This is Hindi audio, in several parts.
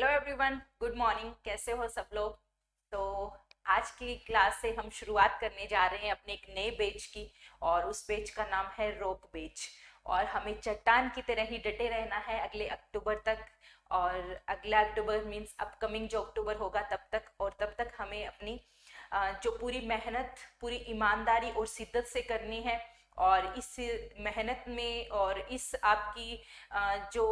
Hello everyone, good morning. कैसे हो सब लोग? तो आज की क्लास से हम शुरुआत करने जा रहे हैं अपने एक नए बैच की। और उस बैच का नाम है रॉक बैच। और हमें चट्टान की तरह ही डटे रहना है अगले अक्टूबर तक। और अगला अक्टूबर मीन्स अपकमिंग जो अक्टूबर होगा तब तक। और तब तक हमें अपनी जो पूरी मेहनत पूरी ईमानदारी और शिद्दत से करनी है। और इस मेहनत में और इस आपकी जो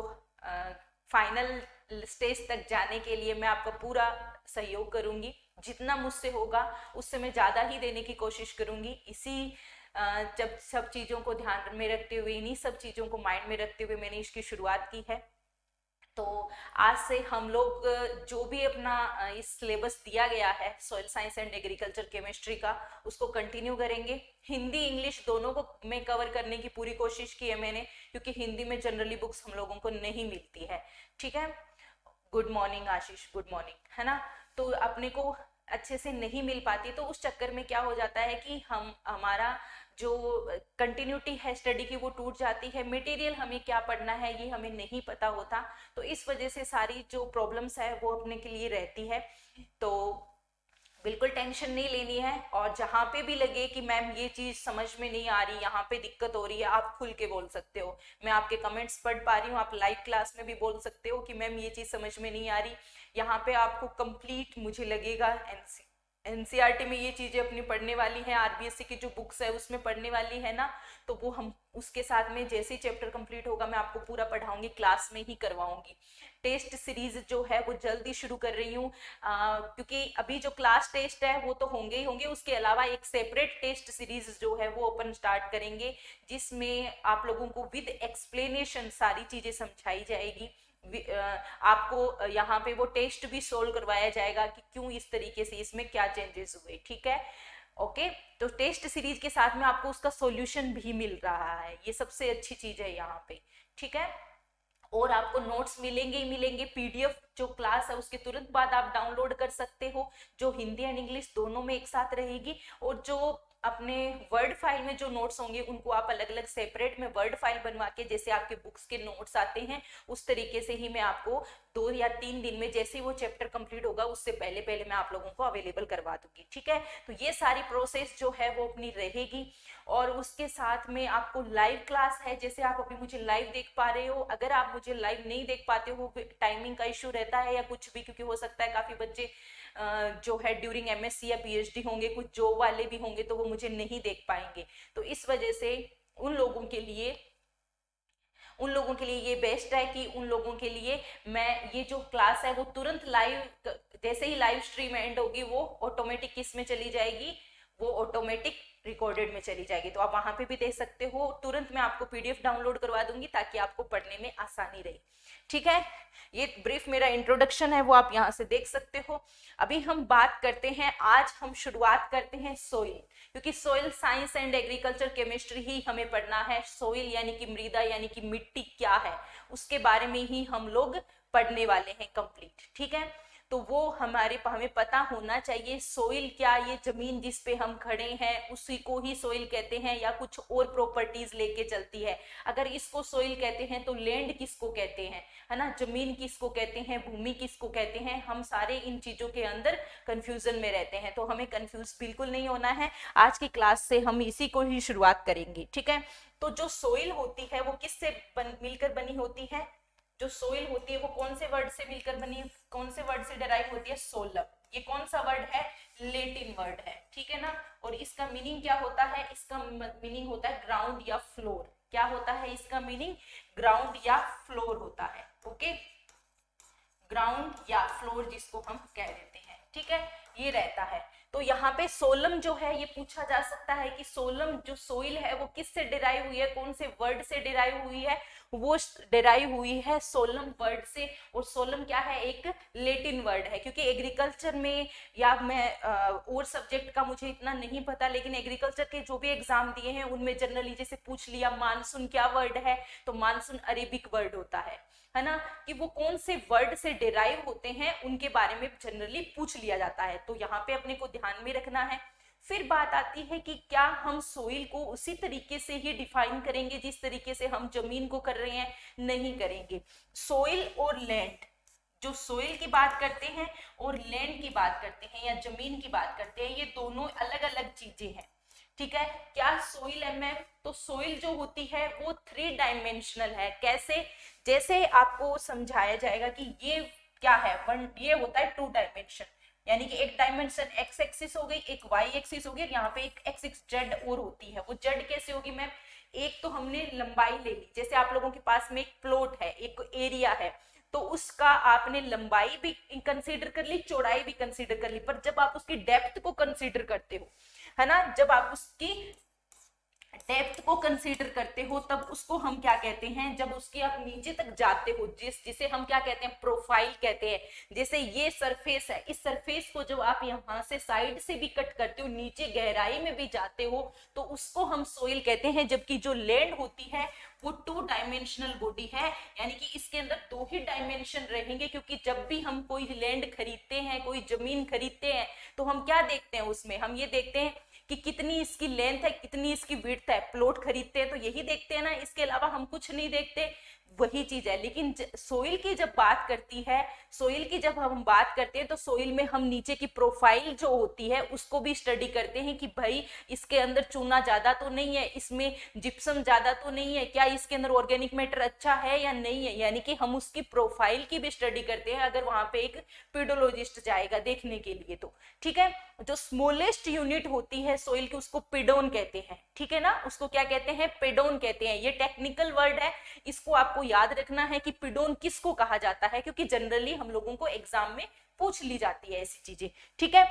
फाइनल स्टेज तक जाने के लिए मैं आपका पूरा सहयोग करूंगी। जितना मुझसे होगा उससे मैं ज़्यादा ही देने की कोशिश करूंगी। इसी जब सब चीज़ों को ध्यान में रखते हुए, इन्हीं सब चीज़ों को माइंड में रखते हुए मैंने इसकी शुरुआत की है। तो आज से हम लोग जो भी अपना इस सिलेबस दिया गया है soil science and agriculture chemistry का, उसको कंटिन्यू करेंगे। हिंदी इंग्लिश दोनों को में कवर करने की पूरी कोशिश की है मैंने, क्योंकि हिंदी में जनरली बुक्स हम लोगों को नहीं मिलती है। ठीक है। गुड मॉर्निंग आशीष, गुड मॉर्निंग, है ना। तो अपने को अच्छे से नहीं मिल पाती, तो उस चक्कर में क्या हो जाता है कि हम हमारा जो कंटिन्यूटी है स्टडी की वो टूट जाती है। मटेरियल हमें क्या पढ़ना है ये हमें नहीं पता होता। तो इस वजह से सारी जो प्रॉब्लम्स है वो अपने के लिए रहती है। तो बिल्कुल टेंशन नहीं लेनी है। और जहां पे भी लगे कि मैम ये चीज समझ में नहीं आ रही, यहाँ पे दिक्कत हो रही है, आप खुल के बोल सकते हो। मैं आपके कमेंट्स पढ़ पा रही हूँ, आप लाइव क्लास में भी बोल सकते हो कि मैम ये चीज समझ में नहीं आ रही। यहाँ पे आपको कंप्लीट मुझे लगेगा एनसीईआरटी में ये चीजें अपनी पढ़ने वाली हैं, आरबीएससी की जो बुक्स है उसमें पढ़ने वाली है ना। तो वो हम उसके साथ में जैसे ही चैप्टर कंप्लीट होगा मैं आपको पूरा पढ़ाऊंगी, क्लास में ही करवाऊंगी। टेस्ट सीरीज जो है वो जल्दी शुरू कर रही हूँ, क्योंकि अभी जो क्लास टेस्ट है वो तो होंगे ही होंगे, उसके अलावा एक सेपरेट टेस्ट सीरीज जो है वो अपन स्टार्ट करेंगे, जिसमें आप लोगों को विद एक्सप्लेनेशन सारी चीजें समझाई जाएगी। आपको यहाँ पे वो टेस्ट भी सोल्व करवाया जाएगा कि क्यों इस तरीके से, इसमें क्या चेंजेस हुए। ठीक है, ओके। तो टेस्ट सीरीज के साथ में आपको उसका सॉल्यूशन भी मिल रहा है, ये सबसे अच्छी चीज है यहाँ पे। ठीक है। और आपको नोट्स मिलेंगे ही मिलेंगे। पीडीएफ जो क्लास है उसके तुरंत बाद आप डाउनलोड कर सकते हो, जो हिंदी एंड इंग्लिश दोनों में एक साथ रहेगी। और जो अपने वर्ड फाइल में जो नोट्स होंगे उनको आप अलग अलग सेपरेट में वर्ड फाइल बनवा के, जैसे आपके बुक्स के नोट्स आते हैं उस तरीके से ही मैं आपको 2 या 3 दिन में, जैसे ही वो चैप्टर कंप्लीट होगा उससे पहले पहले मैं आप लोगों को अवेलेबल करवा दूंगी। ठीक है। तो ये सारी प्रोसेस जो है वो अपनी रहेगी। और उसके साथ में आपको लाइव क्लास है, जैसे आप अभी मुझे लाइव देख पा रहे हो। अगर आप मुझे लाइव नहीं देख पाते हो, टाइमिंग का इश्यू रहता है या कुछ भी, क्योंकि हो सकता है काफी बच्चे जो है ड्यूरिंग एमएससी या पीएचडी होंगे, कुछ जॉब वाले भी होंगे, तो वो मुझे नहीं देख पाएंगे। तो इस वजह से उन लोगों के लिए उन लोगों के लिए ये बेस्ट है कि उन लोगों के लिए मैं ये जो क्लास है वो तुरंत लाइव, जैसे ही लाइव स्ट्रीम एंड होगी वो ऑटोमेटिक किस में चली जाएगी, वो ऑटोमेटिक रिकॉर्डेड में चली जाएगी। तो आप वहां पे भी देख सकते हो। तुरंत मैं आपको पीडीएफ डाउनलोड करवा दूंगी ताकि आपको पढ़ने में आसानी रहे। ठीक है। ये ब्रीफ मेरा इंट्रोडक्शन है, वो आप यहाँ से देख सकते हो। अभी हम बात करते हैं, आज हम शुरुआत करते हैं सोइल, क्योंकि soil science and agriculture chemistry ही हमें पढ़ना है। सोइल यानी कि मृदा, यानी कि मिट्टी क्या है, उसके बारे में ही हम लोग पढ़ने वाले हैं कंप्लीट। ठीक है। तो वो हमें पता होना चाहिए। सोइल क्या, ये जमीन जिस पे हम खड़े हैं उसी को ही सोइल कहते हैं, या कुछ और प्रॉपर्टीज लेके चलती है। अगर इसको सोइल कहते हैं तो लैंड किसको कहते हैं, है ना, जमीन किसको कहते हैं, भूमि किसको कहते हैं, हम सारे इन चीजों के अंदर कंफ्यूजन में रहते हैं। तो हमें कंफ्यूज बिल्कुल नहीं होना है। आज की क्लास से हम इसी को ही शुरुआत करेंगे। ठीक है। तो जो सोइल होती है वो किससे मिलकर बनी होती है? जो सोइल होती है वो कौन से वर्ड से मिलकर बनी, कौन से वर्ड से डिराइव होती है? सोलम। ये कौन सा वर्ड है? लेटिन वर्ड है। ठीक है ना। और इसका मीनिंग क्या होता है? इसका मीनिंग होता है ग्राउंड या फ्लोर। क्या होता है इसका मीनिंग? ग्राउंड या फ्लोर होता है। ओके, ग्राउंड या फ्लोर जिसको हम कह देते हैं। ठीक है, ये रहता है। तो यहाँ पे सोलम जो है, ये पूछा जा सकता है कि सोलम जो सोइल है वो किस से डिराइव हुई है, कौन से वर्ड से डिराइव हुई है? वो डिराइव हुई है सोलम वर्ड से। और सोलम क्या है? एक लेटिन वर्ड है। क्योंकि एग्रीकल्चर में, या मैं और सब्जेक्ट का मुझे इतना नहीं पता, लेकिन एग्रीकल्चर के जो भी एग्जाम दिए हैं उनमें जनरली जैसे पूछ लिया मानसून क्या वर्ड है, तो मानसून अरेबिक वर्ड होता है ना। कि वो कौन से वर्ड से डिराइव होते हैं उनके बारे में जनरली पूछ लिया जाता है। तो यहाँ पे अपने को ध्यान में रखना है। फिर बात आती है कि क्या हम सोइल को उसी तरीके से ही डिफाइन करेंगे जिस तरीके से हम जमीन को कर रहे हैं? नहीं करेंगे। सोइल और लैंड जो सोइल की बात करते हैं और लैंड की बात करते हैं या जमीन की बात करते हैं, ये दोनों अलग अलग चीजें हैं। ठीक है, क्या सोइल है मैम? तो सोइल जो होती है वो 3 डायमेंशनल है। कैसे? जैसे आपको समझाया जाएगा कि ये क्या है, ये होता है 2 डायमेंशन, यानी कि एक डायमेंशन एक्स एक्सिस हो गई, एक वाई एक्सिस हो गई, और यहाँ पे एक एक्स एक्स जेड और होती है। वो जेड कैसे होगी मैम? एक तो हमने लंबाई ले ली, जैसे आप लोगों के पास में एक प्लॉट है, एक एरिया है, तो उसका आपने लंबाई भी कंसीडर कर ली, चौड़ाई भी कंसीडर कर ली, पर जब आप उसकी डेप्थ को कंसीडर करते हो, है ना, जब आप उसकी डेप्थ को कंसीडर करते हो तब उसको हम क्या कहते हैं, जब उसके आप नीचे तक जाते हो, जिसे हम क्या कहते हैं, प्रोफाइल कहते हैं। जैसे ये सरफेस है, इस सरफेस को जब आप यहाँ से साइड से भी कट करते हो, नीचे गहराई में भी जाते हो, तो उसको हम सोइल कहते हैं। जबकि जो लैंड होती है वो 2 डायमेंशनल बॉडी है, यानी कि इसके अंदर 2 ही डायमेंशन रहेंगे। क्योंकि जब भी हम कोई लैंड खरीदते हैं, कोई जमीन खरीदते हैं, तो हम क्या देखते हैं उसमें, हम ये देखते हैं कि कितनी इसकी लेंथ है, कितनी इसकी विड्थ है। प्लॉट खरीदते हैं तो यही देखते हैं ना, इसके अलावा हम कुछ नहीं देखते, वही चीज है। लेकिन सोइल की जब बात करती है, सोइल की जब हम बात करते हैं, तो सोइल में हम नीचे की प्रोफाइल जो होती है उसको भी स्टडी करते हैं कि भाई इसके अंदर चूना ज्यादा तो नहीं है, इसमें जिप्सम ज्यादा तो नहीं है, क्या इसके अंदर ऑर्गेनिक मैटर अच्छा है या नहीं है, यानी कि हम उसकी प्रोफाइल की भी स्टडी करते हैं अगर वहां पे एक पेडोलॉजिस्ट जाएगा देखने के लिए तो। ठीक है, जो स्मॉलेस्ट यूनिट होती है सोइल की उसको पेडोन कहते हैं। ठीक है ना, उसको क्या कहते हैं, पेडोन कहते हैं। ये टेक्निकल वर्ड है, इसको आपको याद रखना है कि पिडोन किसको कहा जाता है, क्योंकि जनरली हम लोगों को एग्जाम में पूछ ली जाती है ऐसी चीजें। ठीक है,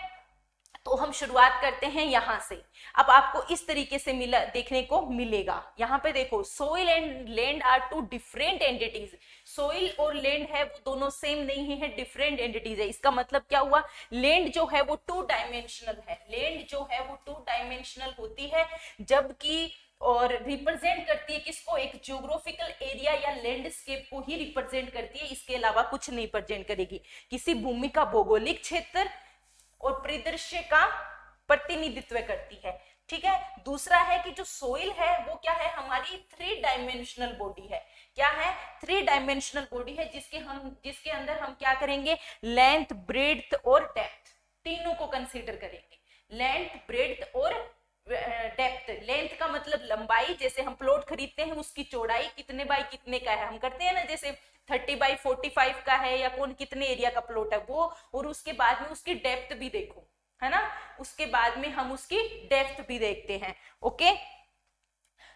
तो हम शुरुआत करते हैं यहां से। अब आपको इस तरीके से मिला देखने को मिलेगा, यहाँ पे देखो, soil and land are 2 different entities. Soil और लैंड है वो दोनों सेम नहीं है, डिफरेंट एंटिटीज है। इसका मतलब क्या हुआ, लैंड जो है वो 2 डायमेंशनल है, लैंड जो है वो 2 डायमेंशनल होती है, जबकि और रिप्रेजेंट करती है किसको, एक ज्योग्राफिकल एरिया या लैंडस्केप को ही रिप्रेजेंट करती है, इसके अलावा कुछ नहीं रिप्रेजेंट करेगी। किसी भूमि का भौगोलिक क्षेत्र और परिदृश्य का प्रतिनिधित्व करती है। ठीक है, दूसरा है कि जो सोइल है वो क्या है, हमारी 3 डायमेंशनल बॉडी है। क्या है, 3 डायमेंशनल बॉडी है, जिसके अंदर हम क्या करेंगे, लेंथ, ब्रेड्थ और डेप्थ तीनों को कंसीडर करेंगे। लेंथ, ब्रेड्थ और डेप्थ। लेंथ का मतलब लंबाई, जैसे हम प्लॉट खरीदते हैं उसकी चौड़ाई कितने बाई कितने का है, हम करते हैं ना, जैसे 30/45 का है या कौन कितने एरिया का प्लॉट है वो, और उसके बाद में उसकी डेप्थ भी देखो, है ना, उसके बाद में हम उसकी डेप्थ भी देखते हैं। ओके,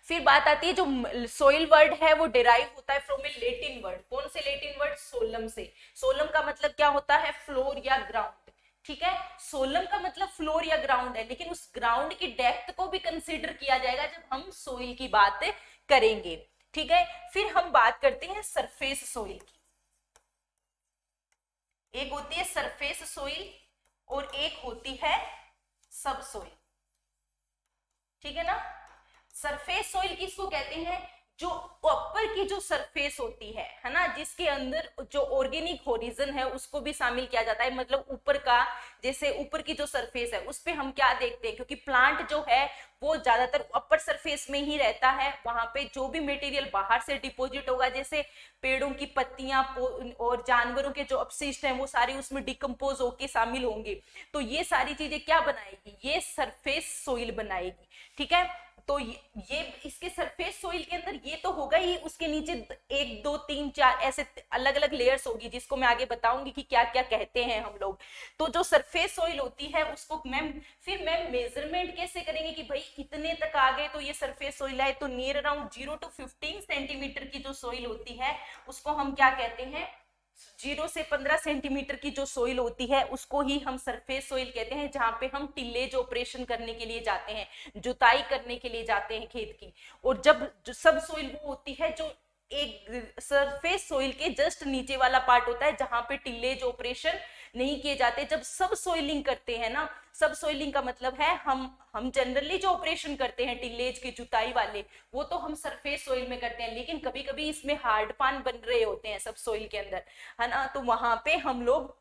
फिर बात आती है, जो सोइल वर्ड है वो डिराइव होता है फ्रॉम ए लेटिन वर्ड। कौन से लेटिन वर्ड, सोलम से। सोलम का मतलब क्या होता है, फ्लोर या ग्राउंड। ठीक है, सोलम का मतलब फ्लोर या ग्राउंड है, लेकिन उस ग्राउंड की डेप्थ को भी कंसीडर किया जाएगा जब हम सोइल की बात करेंगे। ठीक है, फिर हम बात करते हैं सरफेस सोइल की। एक होती है सरफेस सोइल और एक होती है सब सोइल। ठीक है ना, सरफेस सोइल किसको कहते हैं, जो ऊपर की जो सरफेस होती है ना, जिसके अंदर जो ऑर्गेनिक होरिजन है उसको भी शामिल किया जाता है। मतलब ऊपर का, जैसे ऊपर की जो सरफेस है उस पे हम क्या देखते हैं, क्योंकि प्लांट जो है वो ज्यादातर अपर सरफेस में ही रहता है, वहां पे जो भी मटेरियल बाहर से डिपॉजिट होगा, जैसे पेड़ों की पत्तियां और जानवरों के जो अपशिष्ट हैं वो सारे उसमें डिकम्पोज होके शामिल होंगे, तो ये सारी चीजें क्या बनाएगी, ये सरफेस सोइल बनाएगी। ठीक है, तो ये इसके सरफेस सोइल के अंदर ये तो होगा ही, उसके नीचे 1 2 3 4 ऐसे अलग अलग लेयर्स होगी, जिसको मैं आगे बताऊंगी कि क्या क्या कहते हैं हम लोग। तो जो सरफेस सोइल होती है उसको फिर मैम मेजरमेंट कैसे करेंगे कि भाई इतने तक आ गए तो ये सरफेस सोइल है, तो नियर अराउंड 0 to 15 सेंटीमीटर की जो सोइल होती है उसको हम क्या कहते हैं, 0 से 15 सेंटीमीटर की जो सोइल होती है उसको ही हम सरफेस सोइल कहते हैं, जहां पे हम टिलेज ऑपरेशन करने के लिए जाते हैं, जुताई करने के लिए जाते हैं खेत की। और जब सब सोइल वो होती है जो एक सरफेस सोइल के जस्ट नीचे वाला पार्ट होता है, जहां पे टिलेज ऑपरेशन नहीं किए जाते। जब सब सोइलिंग करते हैं ना, सब सोइलिंग का मतलब है हम जनरली जो ऑपरेशन करते हैं टिलेज के जुताई वाले, वो तो हम सरफेस सोइल में करते हैं, लेकिन कभी कभी इसमें हार्ड पान बन रहे होते हैं सब सोइल के अंदर, है ना, तो वहां पे हम लोग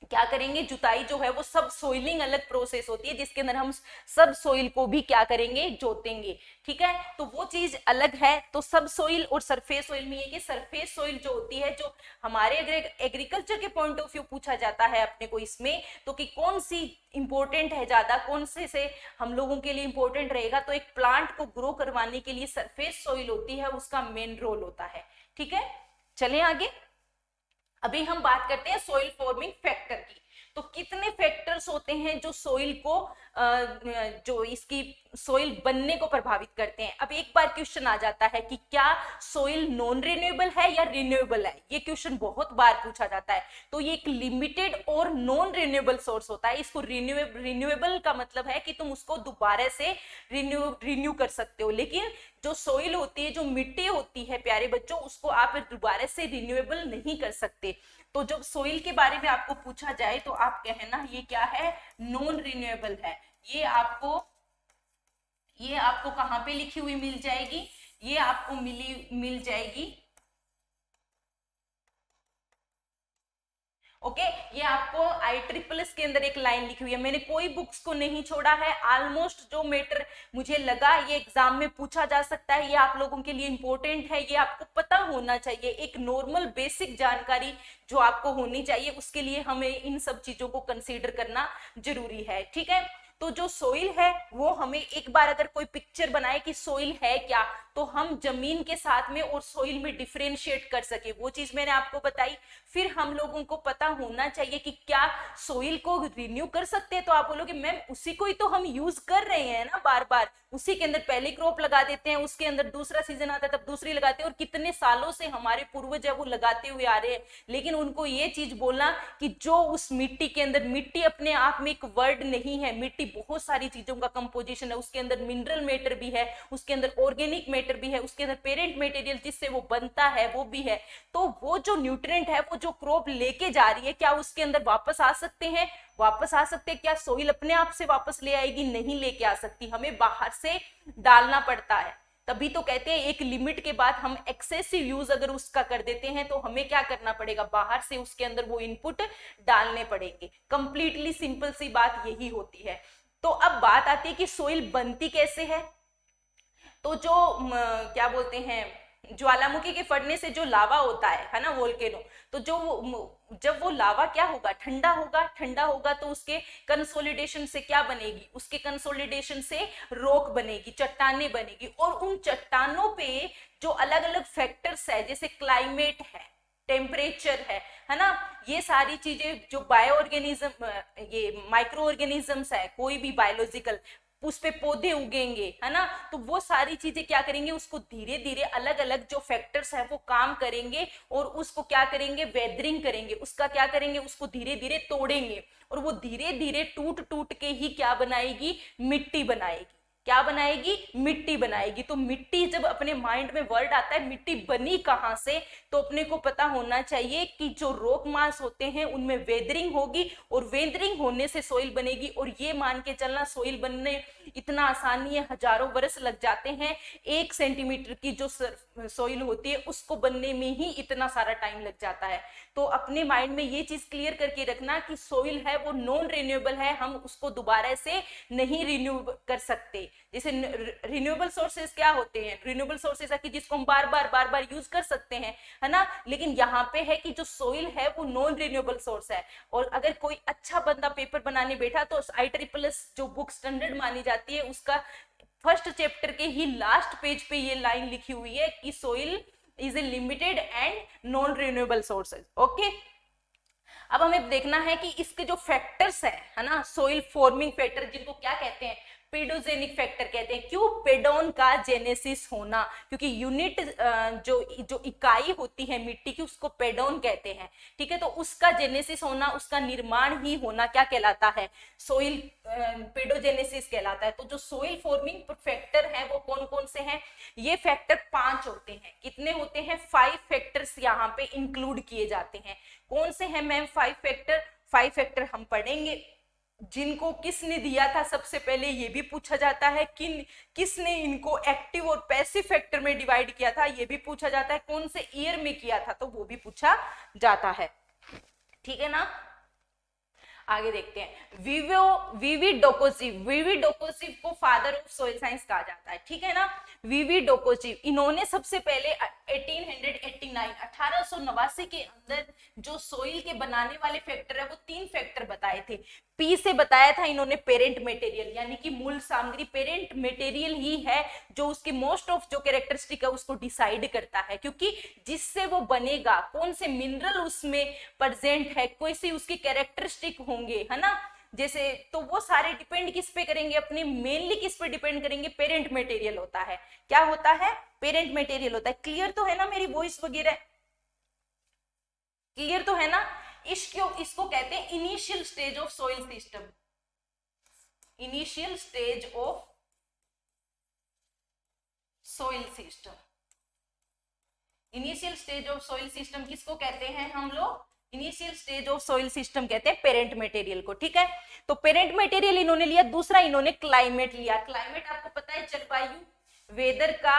क्या करेंगे, जुताई जो है वो सब सोइलिंग अलग प्रोसेस होती है जिसके अंदर हम सब सोइल को भी क्या करेंगे, जोतेंगे। ठीक है, तो वो चीज अलग है। तो सब सोइल और सरफेस सोइल में ये कि सरफेस सोइल जो होती है, जो हमारे अगर एग्रीकल्चर के पॉइंट ऑफ व्यू पूछा जाता है अपने को इसमें, तो कि कौन सी इंपॉर्टेंट है ज्यादा, कौन से हम लोगों के लिए इंपॉर्टेंट रहेगा, तो एक प्लांट को ग्रो करवाने के लिए सरफेस सोइल होती है, उसका मेन रोल होता है। ठीक है, चलें आगे। अभी हम बात करते हैं सोइल फॉर्मिंग फैक्टर की। तो कितने फैक्टर्स होते हैं जो सोइल को जो इसकी सोइल बनने को प्रभावित करते हैं। अब एक बार क्वेश्चन आ जाता है कि क्या सोइल नॉन रिन्यूएबल है या रिन्यूएबल है, ये क्वेश्चन बहुत बार पूछा जाता है। तो ये एक लिमिटेड और नॉन रिन्यूएबल सोर्स होता है। इसको रिन्यूएबल का मतलब है कि तुम उसको दोबारा से रिन्यू कर सकते हो, लेकिन जो सोइल होती है, जो मिट्टी होती है प्यारे बच्चों, उसको आप दोबारा से रिन्यूएबल नहीं कर सकते। तो जब सोइल के बारे में आपको पूछा जाए तो आप कहना ये क्या है, नॉन रिन्यूएबल है। ये आपको कहां पे लिखी हुई मिल जाएगी, ये आपको मिल जाएगी, ओके ये आपको IEEE के अंदर एक लाइन लिखी हुई है। मैंने कोई बुक्स को नहीं छोड़ा है, ऑलमोस्ट जो मैटर मुझे लगा ये एग्जाम में पूछा जा सकता है, ये आप लोगों के लिए इंपॉर्टेंट है, ये आपको पता होना चाहिए। एक नॉर्मल बेसिक जानकारी जो आपको होनी चाहिए, उसके लिए हमें इन सब चीजों को कंसीडर करना जरूरी है। ठीक है, तो जो सोइल है वो हमें एक बार अगर कोई पिक्चर बनाए कि सोइल है क्या, तो हम जमीन के साथ में और सोइल में डिफरेंशिएट कर सके, वो चीज मैंने आपको बताई। फिर हम लोगों को पता होना चाहिए कि क्या सोइल को रिन्यू कर सकते हैं। तो आप बोलोगे मैम उसी को ही तो हम यूज कर रहे हैं ना, बार बार उसी के अंदर पहले क्रॉप लगा देते हैं, उसके अंदर दूसरा सीजन आता है तब दूसरी लगाते हैं, और कितने सालों से हमारे पूर्वज है वो लगाते हुए आ रहे हैं। लेकिन उनको ये चीज बोलना कि जो उस मिट्टी के अंदर, मिट्टी अपने आप में एक वर्ड नहीं है, मिट्टी बहुत सारी चीजों का कंपोजिशन है, उसके अंदर मिनरल मैटर भी है, उसके अंदर ऑर्गेनिक मैटर भी है, उसके अंदर पेरेंट मटेरियल जिससे वो बनता है वो भी है। तो वो जो न्यूट्रिएंट है, वो जो क्रॉप लेके जा रही है, क्या उसके अंदर वापस आ सकते हैं, वापस आ सकते हैं? क्या सोइल अपने आप से वापस ले आएगी? नहीं लेके आ सकती, हमें बाहर से डालना पड़ता है। तभी तो कहते हैं एक लिमिट के बाद हम एक्सेसिव यूज अगर उसका कर देते हैं तो हमें क्या करना पड़ेगा, बाहर से उसके अंदर वो इनपुट डालने पड़ेंगे। कंप्लीटली सिंपल सी बात यही होती है। तो अब बात आती है कि सोइल बनती कैसे है। तो जो क्या बोलते हैं, ज्वालामुखी के फटने से जो लावा होता है ना, वोल्केनो, तो जब वो लावा क्या होगा, ठंडा होगा, ठंडा होगा तो उसके कंसोलिडेशन से क्या बनेगी, उसके कंसोलिडेशन से रॉक बनेगी, चट्टाने बनेगी। और उन चट्टानों पे जो अलग अलग फैक्टर्स है, जैसे क्लाइमेट है, टेम्परेचर है ना, ये सारी चीजें जो बायो ऑर्गेनिज्म, ये माइक्रो ऑर्गेनिजम्स है, कोई भी बायोलॉजिकल, उस पे पौधे उगेंगे, है ना, तो वो सारी चीजें क्या करेंगे, उसको धीरे धीरे अलग अलग जो फैक्टर्स है वो काम करेंगे और उसको क्या करेंगे, वेदरिंग करेंगे, उसका क्या करेंगे, उसको धीरे धीरे तोड़ेंगे, और वो धीरे धीरे टूट टूट के ही क्या बनाएगी, मिट्टी बनाएगी। क्या बनाएगी, मिट्टी बनाएगी। तो मिट्टी, जब अपने माइंड में वर्ड आता है मिट्टी बनी कहां से, तो अपने को पता होना चाहिए कि जो रॉक मास होते हैं उनमें वेदरिंग होगी, और वेदरिंग होने से सोइल बनेगी। और ये मान के चलना सोइल बनने इतना आसानी है, हजारों वर्ष लग जाते हैं। 1 सेंटीमीटर की जो सोइल होती है उसको बनने में ही इतना सारा टाइम लग जाता है। तो अपने माइंड में ये चीज क्लियर करके रखना कि सोइल है वो नॉन रिन्यूएबल है, हम उसको दोबारा से नहीं रिन्यू कर सकते। जैसे रिन्यूएबल सोर्सेज क्या होते हैं, रिन्यूएबल सोर्सेज है कि जिसको हम बार बार यूज कर सकते हैं, है ना। लेकिन यहाँ पे है कि जो सोइल है वो नॉन रिन्यूएबल सोर्स है। और अगर कोई अच्छा बंदा पेपर बनाने बैठा तो IEEE जो बुक स्टैंडर्ड मानी जाती है, उसका फर्स्ट चैप्टर के ही लास्ट पेज पे ये लाइन लिखी हुई है कि soil is a limited and non renewable sources. Okay, अब हमें देखना है कि इसके जो फैक्टर्स है ना, सोइल फॉर्मिंग फैक्टर, जिनको क्या कहते हैं, पेडोजेनिक फैक्टर कहते हैं। क्यों, पेडोन का जेनेसिस होना, क्योंकि यूनिट जो इकाई होती है मिट्टी की, उसको पेडोन कहते हैं। ठीक है, तो उसका जेनेसिस होना, उसका निर्माण ही होना क्या कहलाता है, सोइल पेडोजेनेसिस कहलाता है। तो जो सोइल फॉर्मिंग फैक्टर है वो कौन कौन से हैं, ये फैक्टर 5 होते हैं। कितने होते हैं, 5 फैक्टर्स यहाँ पे इंक्लूड किए जाते हैं। कौन से हैं मैम 5 फैक्टर? 5 फैक्टर हम पढ़ेंगे। जिनको किसने दिया था सबसे पहले, ये भी पूछा जाता है। किसने इनको एक्टिव और पैसिव फैक्टर में डिवाइड किया था, ये भी पूछा जाता है। कौन से ईयर में किया था, तो वो भी पूछा जाता है। ठीक है ना। आगे देखते हैं। वीवी डोकोसिव को फादर ऑफ सोइल साइंस कहा जाता है, ठीक है ना। वीवी डोकोसिव, इन्होंने सबसे पहले 1889 के अंदर जो सोइल के बनाने वाले फैक्टर है वो 3 फैक्टर बताए थे। पी से बताया था इन्होंने पेरेंट मटेरियल, यानी कि मूल सामग्री। पेरेंट मटेरियल ही है जो उसकी मोस्ट ऑफ जो कैरेक्टरिस्टिक है उसको डिसाइड करता है, क्योंकि जिससे वो बनेगा, कौन से मिनरल उसमें प्रेजेंट है, कोई सी उसकी कैरेक्टरिस्टिक होंगे, है ना, जैसे, तो वो सारे डिपेंड किस पे करेंगे, अपने मेनली किस पे डिपेंड करेंगे, पेरेंट मटेरियल होता है। क्या होता है? पेरेंट मटेरियल होता है। क्लियर तो है ना मेरी वॉइस वगैरह? क्लियर तो है ना? इसको कहते हैं initial stage of soil system. Initial stage of soil system. Initial stage of soil system किसको कहते हैं हम लोग? Initial stage of soil system कहते हैं पेरेंट मटेरियल को, ठीक है। तो पेरेंट मटेरियल इन्होंने लिया। दूसरा इन्होंने क्लाइमेट लिया। क्लाइमेट आपको पता है जलवायु, वेदर का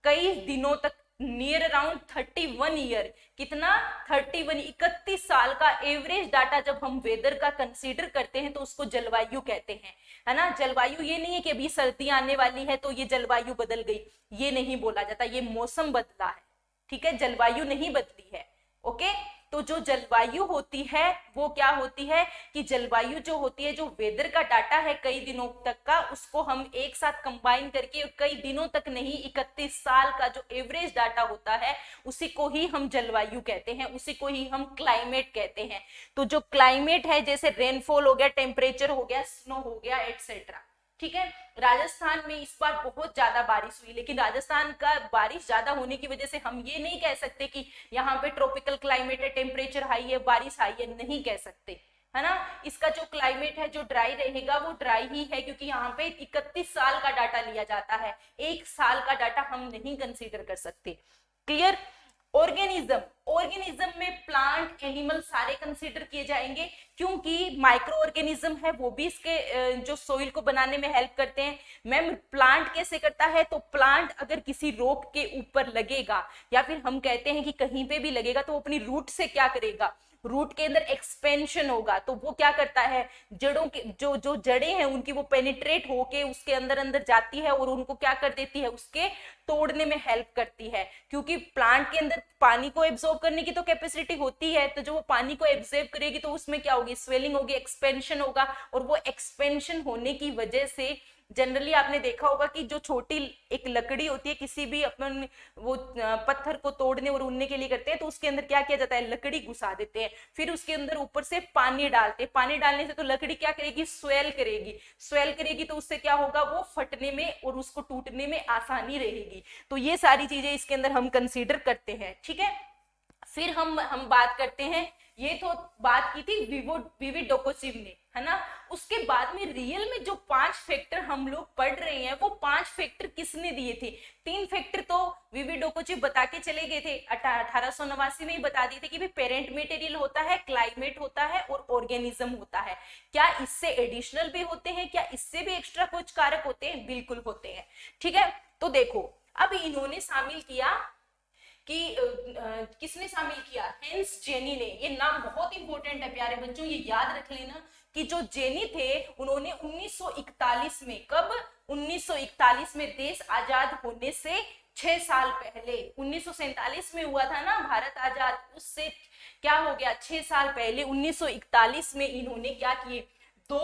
कई दिनों तक, नियर अराउंड 31 ईयर, कितना 31 साल का एवरेज डाटा जब हम वेदर का कंसीडर करते हैं तो उसको जलवायु कहते हैं, है ना। जलवायु ये नहीं है कि अभी सर्दी आने वाली है तो ये जलवायु बदल गई, ये नहीं बोला जाता, ये मौसम बदला है, ठीक है, जलवायु नहीं बदली है। ओके, तो जो जलवायु होती है वो क्या होती है कि जलवायु जो होती है, जो वेदर का डाटा है कई दिनों तक का, उसको हम एक साथ कंबाइन करके, कई दिनों तक नहीं, 31 साल का जो एवरेज डाटा होता है उसी को ही हम जलवायु कहते हैं, उसी को ही हम क्लाइमेट कहते हैं। तो जो क्लाइमेट है, जैसे रेनफॉल हो गया, टेम्परेचर हो गया, स्नो हो गया, एटसेट्रा, ठीक है। राजस्थान में इस बार बहुत ज्यादा बारिश हुई, लेकिन राजस्थान का बारिश ज्यादा होने की वजह से हम ये नहीं कह सकते कि यहाँ पे ट्रॉपिकल क्लाइमेट है, टेम्परेचर हाई है, बारिश हाई है, नहीं कह सकते, है ना। इसका जो क्लाइमेट है, जो ड्राई रहेगा वो ड्राई ही है, क्योंकि यहाँ पे 31 साल का डाटा लिया जाता है, एक साल का डाटा हम नहीं कंसीडर कर सकते। क्लियर? ऑर्गेनिज्म में प्लांट, एनिमल सारे कंसीडर किए जाएंगे, क्योंकि माइक्रो ऑर्गेनिज्म है वो भी इसके जो सोइल को बनाने में हेल्प करते हैं। मैम प्लांट कैसे करता है? तो प्लांट अगर किसी रॉक के ऊपर लगेगा, या फिर हम कहते हैं कि कहीं पे भी लगेगा, तो वो अपनी रूट से क्या करेगा, रूट के अंदर एक्सपेंशन होगा, तो वो क्या करता है, जड़ों के जो जो जड़ें हैं उनकी वो पेनिट्रेट होके उसके अंदर अंदर जाती है और उनको क्या कर देती है, उसके तोड़ने में हेल्प करती है, क्योंकि प्लांट के अंदर पानी को एब्जॉर्ब करने की तो कैपेसिटी होती है, तो जो वो पानी को एब्जॉर्ब करेगी तो उसमें क्या होगी, स्वेलिंग होगी, एक्सपेंशन होगा, और वो एक्सपेंशन होने की वजह से जनरली आपने देखा होगा कि जो छोटी एक लकड़ी होती है, किसी भी अपन वो पत्थर को तोड़ने और उड़ने के लिए करते हैं, तो उसके अंदर क्या किया जाता है, लकड़ी घुसा देते हैं, फिर उसके अंदर ऊपर से पानी डालते हैं। पानी डालने से तो लकड़ी क्या करेगी, स्वेल करेगी, स्वेल करेगी, तो उससे क्या होगा, वो फटने में और उसको टूटने में आसानी रहेगी। तो ये सारी चीजें इसके अंदर हम कंसीडर करते हैं, ठीक है। फिर हम बात करते हैं, ये तो बात की थी वीवी डोकोसिव ने, है ना। उसके बाद में रियल में जो 5 फैक्टर हम लोग पढ़ रहे हैं, वो 5 फैक्टर किसने दिए थे? 3 फैक्टर तो वीवी डोकोसिव बता के चले गए थे, 1889 में ही बता दिए थे कि भाई पेरेंट मटेरियल होता है, क्लाइमेट होता है और ऑर्गेनिज्म होता है। क्या इससे एडिशनल भी होते हैं, क्या इससे भी एक्स्ट्रा कुछ कारक होते हैं? बिल्कुल होते हैं, ठीक है। तो देखो, अब इन्होंने शामिल किया कि किसने शामिल किया, हेंस जेनी ने। ये नाम बहुत इंपॉर्टेंट है प्यारे बच्चों, ये याद रख लेना कि जो जेनी थे उन्होंने 1941 में, कब, 1941 में, देश आजाद होने से 6 साल पहले, 1947 में हुआ था ना भारत आजाद, उससे क्या हो गया, 6 साल पहले 1941 में इन्होंने क्या किए, 2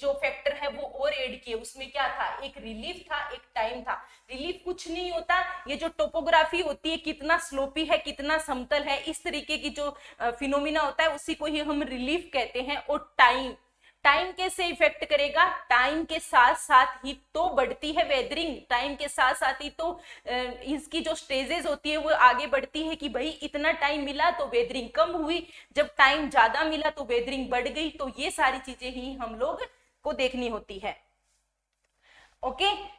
जो फैक्टर है वो और ऐड किए। उसमें क्या था, एक रिलीफ था, एक टाइम था। रिलीफ कुछ नहीं होता, ये जो टोपोग्राफी होती है, कितना स्लोपी है, कितना समतल है, इस तरीके की जो फिनोमिना होता है उसी को ही हम रिलीफ कहते हैं। और टाइम, टाइम कैसे इफेक्ट करेगा, टाइम के साथ साथ ही तो बढ़ती है वेदरिंग, टाइम के साथ साथ ही तो इसकी जो स्टेजेस होती है वो आगे बढ़ती है कि भाई इतना टाइम मिला तो वेदरिंग कम हुई, जब टाइम ज्यादा मिला तो वेदरिंग बढ़ गई। तो ये सारी चीजें ही हम लोग को देखनी होती है। Okay,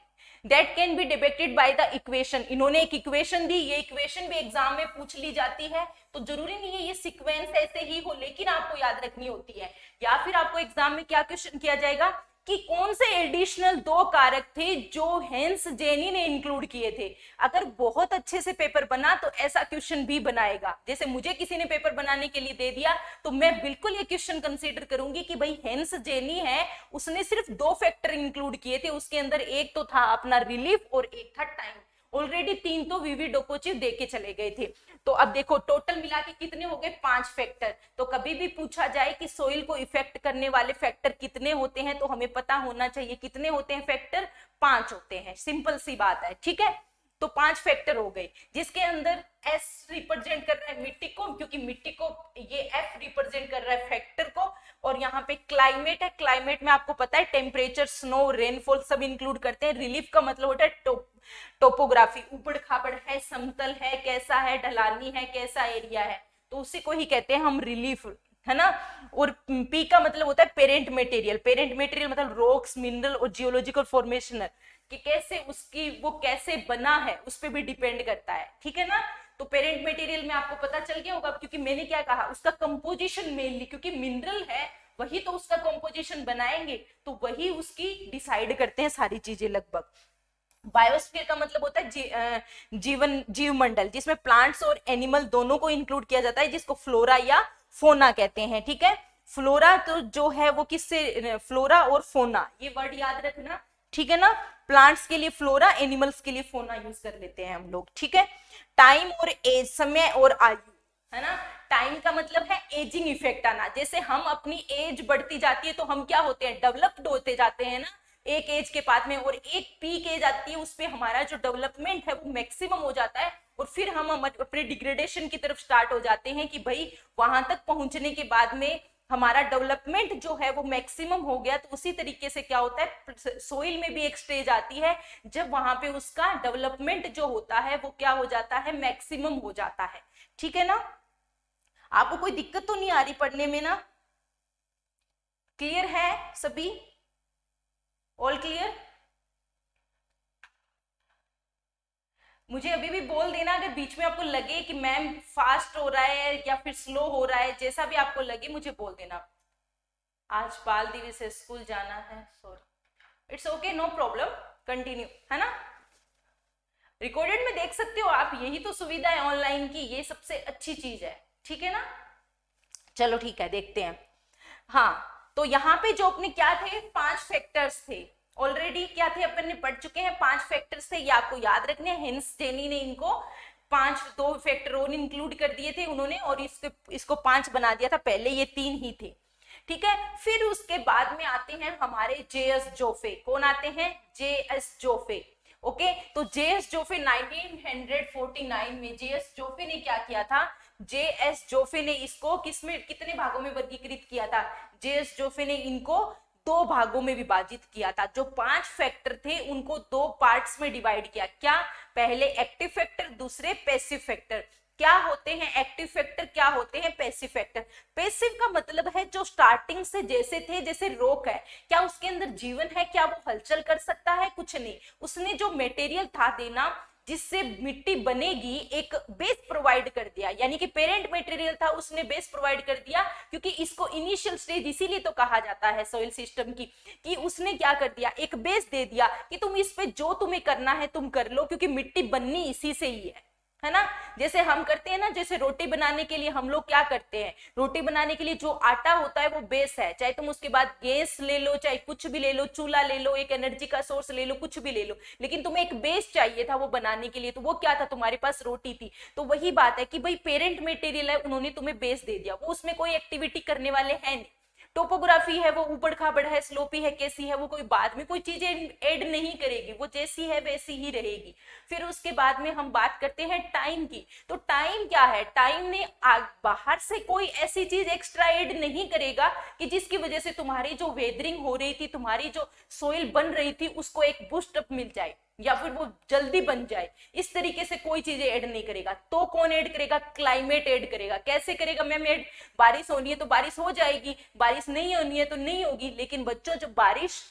that can be debated by the equation. इन्होंने एक इक्वेशन दी, ये इक्वेशन भी एग्जाम में पूछ ली जाती है, तो जरूरी नहीं है ये सीक्वेंस ऐसे ही हो, लेकिन आपको याद रखनी होती है। या फिर आपको एग्जाम में क्या क्वेश्चन किया जाएगा, कि कौन से एडिशनल 2 कारक थे जो हेंस जेनी ने इंक्लूड किए थे। अगर बहुत अच्छे से पेपर बना तो ऐसा क्वेश्चन भी बनाएगा। जैसे मुझे किसी ने पेपर बनाने के लिए दे दिया तो मैं बिल्कुल ये क्वेश्चन कंसीडर करूंगी कि भाई हेंस जेनी है, उसने सिर्फ 2 फैक्टर इंक्लूड किए थे, उसके अंदर एक तो था अपना रिलीफ और एक था टाइम। ऑलरेडी 3 तो वीवी डोकोचिव दे के चले गए थे। तो अब देखो टोटल मिला के कितने हो गए, 5 फैक्टर। तो कभी भी पूछा जाए कि सोइल को इफेक्ट करने वाले फैक्टर कितने होते हैं तो हमें पता होना चाहिए कितने होते हैं फैक्टर, 5 होते हैं। सिंपल सी बात है, ठीक है। तो 5 फैक्टर हो गए, जिसके अंदर एस रिप्रेजेंट कर रहा है मिट्टी को, क्योंकि मिट्टी को ये एफ रिप्रेजेंट कर रहा है फैक्टर को। और यहाँ पे क्लाइमेट है, क्लाइमेट में आपको पता है टेम्परेचर, स्नो, रेनफॉल सब इंक्लूड करते हैं। रिलीफ का मतलब होता है टोपोग्राफी, ऊबड़ खाबड़ है, समतल है, कैसा है, ढलानी है, कैसा एरिया है, तो उसी को ही कहते हैं हम रिलीफ, है ना। और पी का मतलब होता है पेरेंट मटेरियल। पेरेंट मटेरियल मतलब रॉक्स, मिनरल और जियोलॉजिकल फॉर्मेशन, कि कैसे उसकी वो कैसे बना है उस पर भी डिपेंड करता है, ठीक है ना। तो पेरेंट मटेरियल में आपको पता चल गया होगा, क्योंकि मैंने क्या कहा, उसका कंपोजिशन मेनली, क्योंकि मिनरल है वही तो उसका कंपोजिशन बनाएंगे, तो वही उसकी डिसाइड करते हैं सारी चीजें लगभग। बायोस्फीयर का मतलब होता है जीवन, जीव मंडल, जिसमें प्लांट्स और एनिमल दोनों को इंक्लूड किया जाता है, जिसको फ्लोरा या फोना कहते हैं, ठीक है। फ्लोरा तो जो है वो किससे, फ्लोरा और फोना, ये वर्ड याद रखना, ठीक है ना। प्लांट्स के लिए फ्लोरा, एनिमल्स के लिए फोना यूज कर लेते हैं हम लोग, ठीक है। टाइम और एज, समय और आयु, है ना। टाइम का मतलब है एजिंग इफेक्ट आना, जैसे हम अपनी एज बढ़ती जाती है तो हम क्या होते हैं, डेवलप्ड होते जाते हैं ना एक एज के बाद में, और एक पीक एज आती है उसपे हमारा जो डेवलपमेंट है वो मैक्सिमम हो जाता है, और फिर हम अपने डिग्रेडेशन की तरफ स्टार्ट हो जाते हैं कि भाई वहां तक पहुंचने के बाद में हमारा डेवलपमेंट जो है वो मैक्सिमम हो गया। तो उसी तरीके से क्या होता है, सोइल में भी एक स्टेज आती है जब वहां पे उसका डेवलपमेंट जो होता है वो क्या हो जाता है, मैक्सिमम हो जाता है, ठीक है ना। आपको कोई दिक्कत तो नहीं आ रही पढ़ने में ना, क्लियर है सभी, ऑल क्लियर। मुझे अभी भी बोल देना अगर बीच में आपको लगे कि मैम फास्ट हो रहा है या फिर स्लो हो रहा है, जैसा भी आपको लगे मुझे बोल देना। आज बाल दिवस है, स्कूल जाना है, sorry, it's okay, no problem, continue, है ना। रिकॉर्डेड में देख सकते हो आप, यही तो सुविधा है ऑनलाइन की, ये सबसे अच्छी चीज है, ठीक है ना। चलो ठीक है, देखते हैं। हाँ, तो यहाँ पे जो अपने क्या थे, 5 फैक्टर्स थे, ऑलरेडी क्या थे अपन ने पढ़ चुके हैं, 5 फैक्टर्स थे, ये आपको याद रखने हैं। हेंस जेनी ने इनको 2 फैक्टर और इंक्लूड कर दिए थे उन्होंने, और इसको 5 बना दिया था, पहले ये 3 ही थे, ठीक है। फिर उसके बाद में आते हैं हमारे जेएस जोफे। कौन आते हैं, जेएस जोफे, ओके। तो जेएस जोफे 1949 में जेएस जोफे ने क्या किया था, जेएस जोफे ने इसको किसमें, कितने भागों में वर्गीकृत किया था, जेएस जोफे ने इनको 2 भागों में विभाजित किया था। जो 5 फैक्टर थे उनको 2 पार्ट्स में डिवाइड किया, क्या, पहले एक्टिव फैक्टर, दूसरे पैसिव फैक्टर। क्या होते हैं एक्टिव फैक्टर, क्या होते हैं पैसिव फैक्टर। पैसिव का मतलब है जो स्टार्टिंग से जैसे थे, जैसे रोक है, क्या उसके अंदर जीवन है, क्या वो हलचल कर सकता है, कुछ नहीं, उसने जो मटेरियल था देना जिससे मिट्टी बनेगी, एक बेस प्रोवाइड कर दिया, यानी कि पेरेंट मटेरियल था उसने बेस प्रोवाइड कर दिया। क्योंकि इसको इनिशियल स्टेज इसीलिए तो कहा जाता है सॉइल सिस्टम की, कि उसने क्या कर दिया, एक बेस दे दिया कि तुम इस पे जो तुम्हें करना है तुम कर लो, क्योंकि मिट्टी बननी इसी से ही है ना। जैसे हम करते हैं ना, जैसे रोटी बनाने के लिए हम लोग क्या करते हैं, रोटी बनाने के लिए जो आटा होता है वो बेस है, चाहे तुम उसके बाद गैस ले लो, चाहे कुछ भी ले लो, चूल्हा ले लो, एक एनर्जी का सोर्स ले लो, कुछ भी ले लो, लेकिन तुम्हें एक बेस चाहिए था वो बनाने के लिए, तो वो क्या था, तुम्हारे पास रोटी थी। तो वही बात है कि भाई पेरेंट मटेरियल है, उन्होंने तुम्हें बेस दे दिया, वो उसमें कोई एक्टिविटी करने वाले हैं नहीं। टोपोग्राफी है वो ऊबड़ खाबड़ है, स्लोपी है, कैसी है, वो कोई बाद में कोई चीजें ऐड नहीं करेगी, वो जैसी है वैसी ही रहेगी। फिर उसके बाद में हम बात करते हैं टाइम की। तो टाइम क्या है, टाइम ने बाहर से कोई ऐसी चीज एक्स्ट्रा ऐड नहीं करेगा कि जिसकी वजह से तुम्हारी जो वेदरिंग हो रही थी, तुम्हारी जो सोइल बन रही थी, उसको एक बूस्ट अप मिल जाए या फिर वो जल्दी बन जाए, इस तरीके से कोई चीजें ऐड नहीं करेगा। तो कौन ऐड करेगा, क्लाइमेट ऐड करेगा। कैसे करेगा मैम ऐड, बारिश होनी है तो बारिश हो जाएगी, बारिश नहीं होनी है तो नहीं होगी। लेकिन बच्चों जब बारिश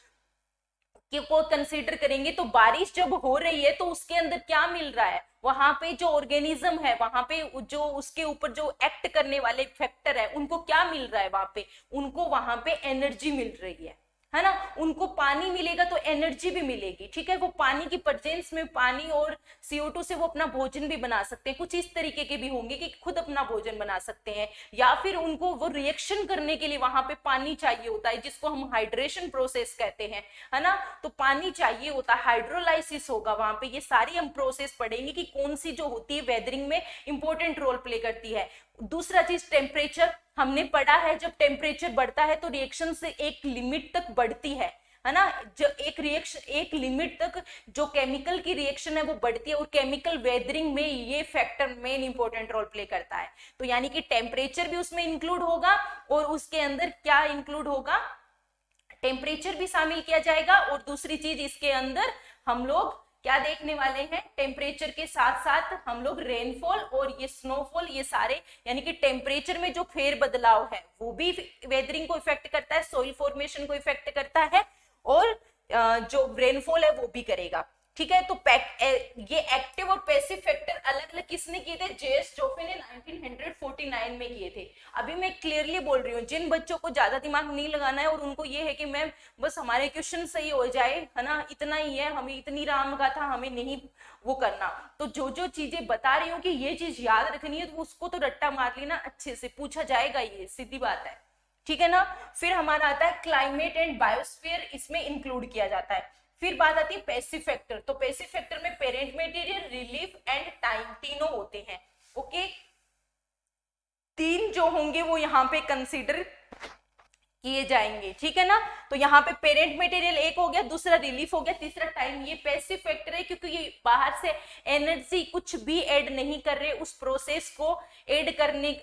को कंसीडर करेंगे तो बारिश जब हो रही है तो उसके अंदर क्या मिल रहा है, वहां पे जो ऑर्गेनिज्म है, वहां पे जो उसके ऊपर जो एक्ट करने वाले फैक्टर है, उनको क्या मिल रहा है, वहां पे उनको वहां पे एनर्जी मिल रही है है ना, उनको पानी मिलेगा तो एनर्जी भी मिलेगी, ठीक है, वो पानी की प्रेजेंस में पानी और CO2 से वो अपना भोजन भी बना सकते हैं, कुछ इस तरीके के भी होंगे कि खुद अपना भोजन बना सकते हैं, या फिर उनको वो रिएक्शन करने के लिए वहां पे पानी चाहिए होता है, जिसको हम हाइड्रेशन प्रोसेस कहते हैं, है ना, तो पानी चाहिए होता है, हाइड्रोलाइसिस होगा वहां पे, ये सारी हम प्रोसेस पढ़ेंगे कि कौन सी जो होती है वेदरिंग में इंपॉर्टेंट रोल प्ले करती है। दूसरा चीज टेम्परेचर, हमने पढ़ा है जब टेम्परेचर बढ़ता है तो रिएक्शन से एक लिमिट तक बढ़ती है ना, जो एक रिएक्शन एक लिमिट तक जो केमिकल की रिएक्शन है वो बढ़ती है, और केमिकल वेदरिंग में ये factor main important role play करता है। तो यानी कि टेम्परेचर भी उसमें इंक्लूड होगा, और उसके अंदर क्या इंक्लूड होगा, टेम्परेचर भी शामिल किया जाएगा, और दूसरी चीज इसके अंदर हम लोग क्या देखने वाले हैं, टेम्परेचर के साथ साथ हम लोग रेनफॉल और ये स्नोफॉल, ये सारे यानी कि टेम्परेचर में जो फेर बदलाव है वो भी वेदरिंग को इफेक्ट करता है, सोइल फॉर्मेशन को इफेक्ट करता है, और जो रेनफॉल है वो भी करेगा, ठीक है। तो ये एक्टिव और पैसिव फैक्टर अलग अलग किसने किए थे, जेएस जोफे ने 1949 में किए थे। अभी मैं क्लियरली बोल रही हूँ, जिन बच्चों को ज्यादा दिमाग नहीं लगाना है और उनको ये है कि मैम बस हमारे क्वेश्चन सही हो जाए, है ना, इतना ही है, हमें इतनी राम गाथा हमें नहीं वो करना, तो जो जो चीजें बता रही हूँ कि ये चीज याद रखनी है तो उसको तो रट्टा मार लेना, अच्छे से पूछा जाएगा, ये सीधी बात है, ठीक है ना। फिर हमारा आता है क्लाइमेट एंड बायोस्फीयर, इसमें इंक्लूड किया जाता है। फिर बात आती है पैसिव फैक्टर, तो पैसिव फैक्टर में parent material, relief and time तीनों होते हैं, ओके, तीन जो होंगे वो यहाँ पे कंसीडर किए जाएंगे, ठीक है ना। तो यहाँ पे पेरेंट मटेरियल एक हो गया, दूसरा रिलीफ हो गया, तीसरा टाइम, ये पैसिव फैक्टर है क्योंकि ये बाहर से एनर्जी कुछ भी ऐड नहीं कर रहे, उस प्रोसेस को ऐड करने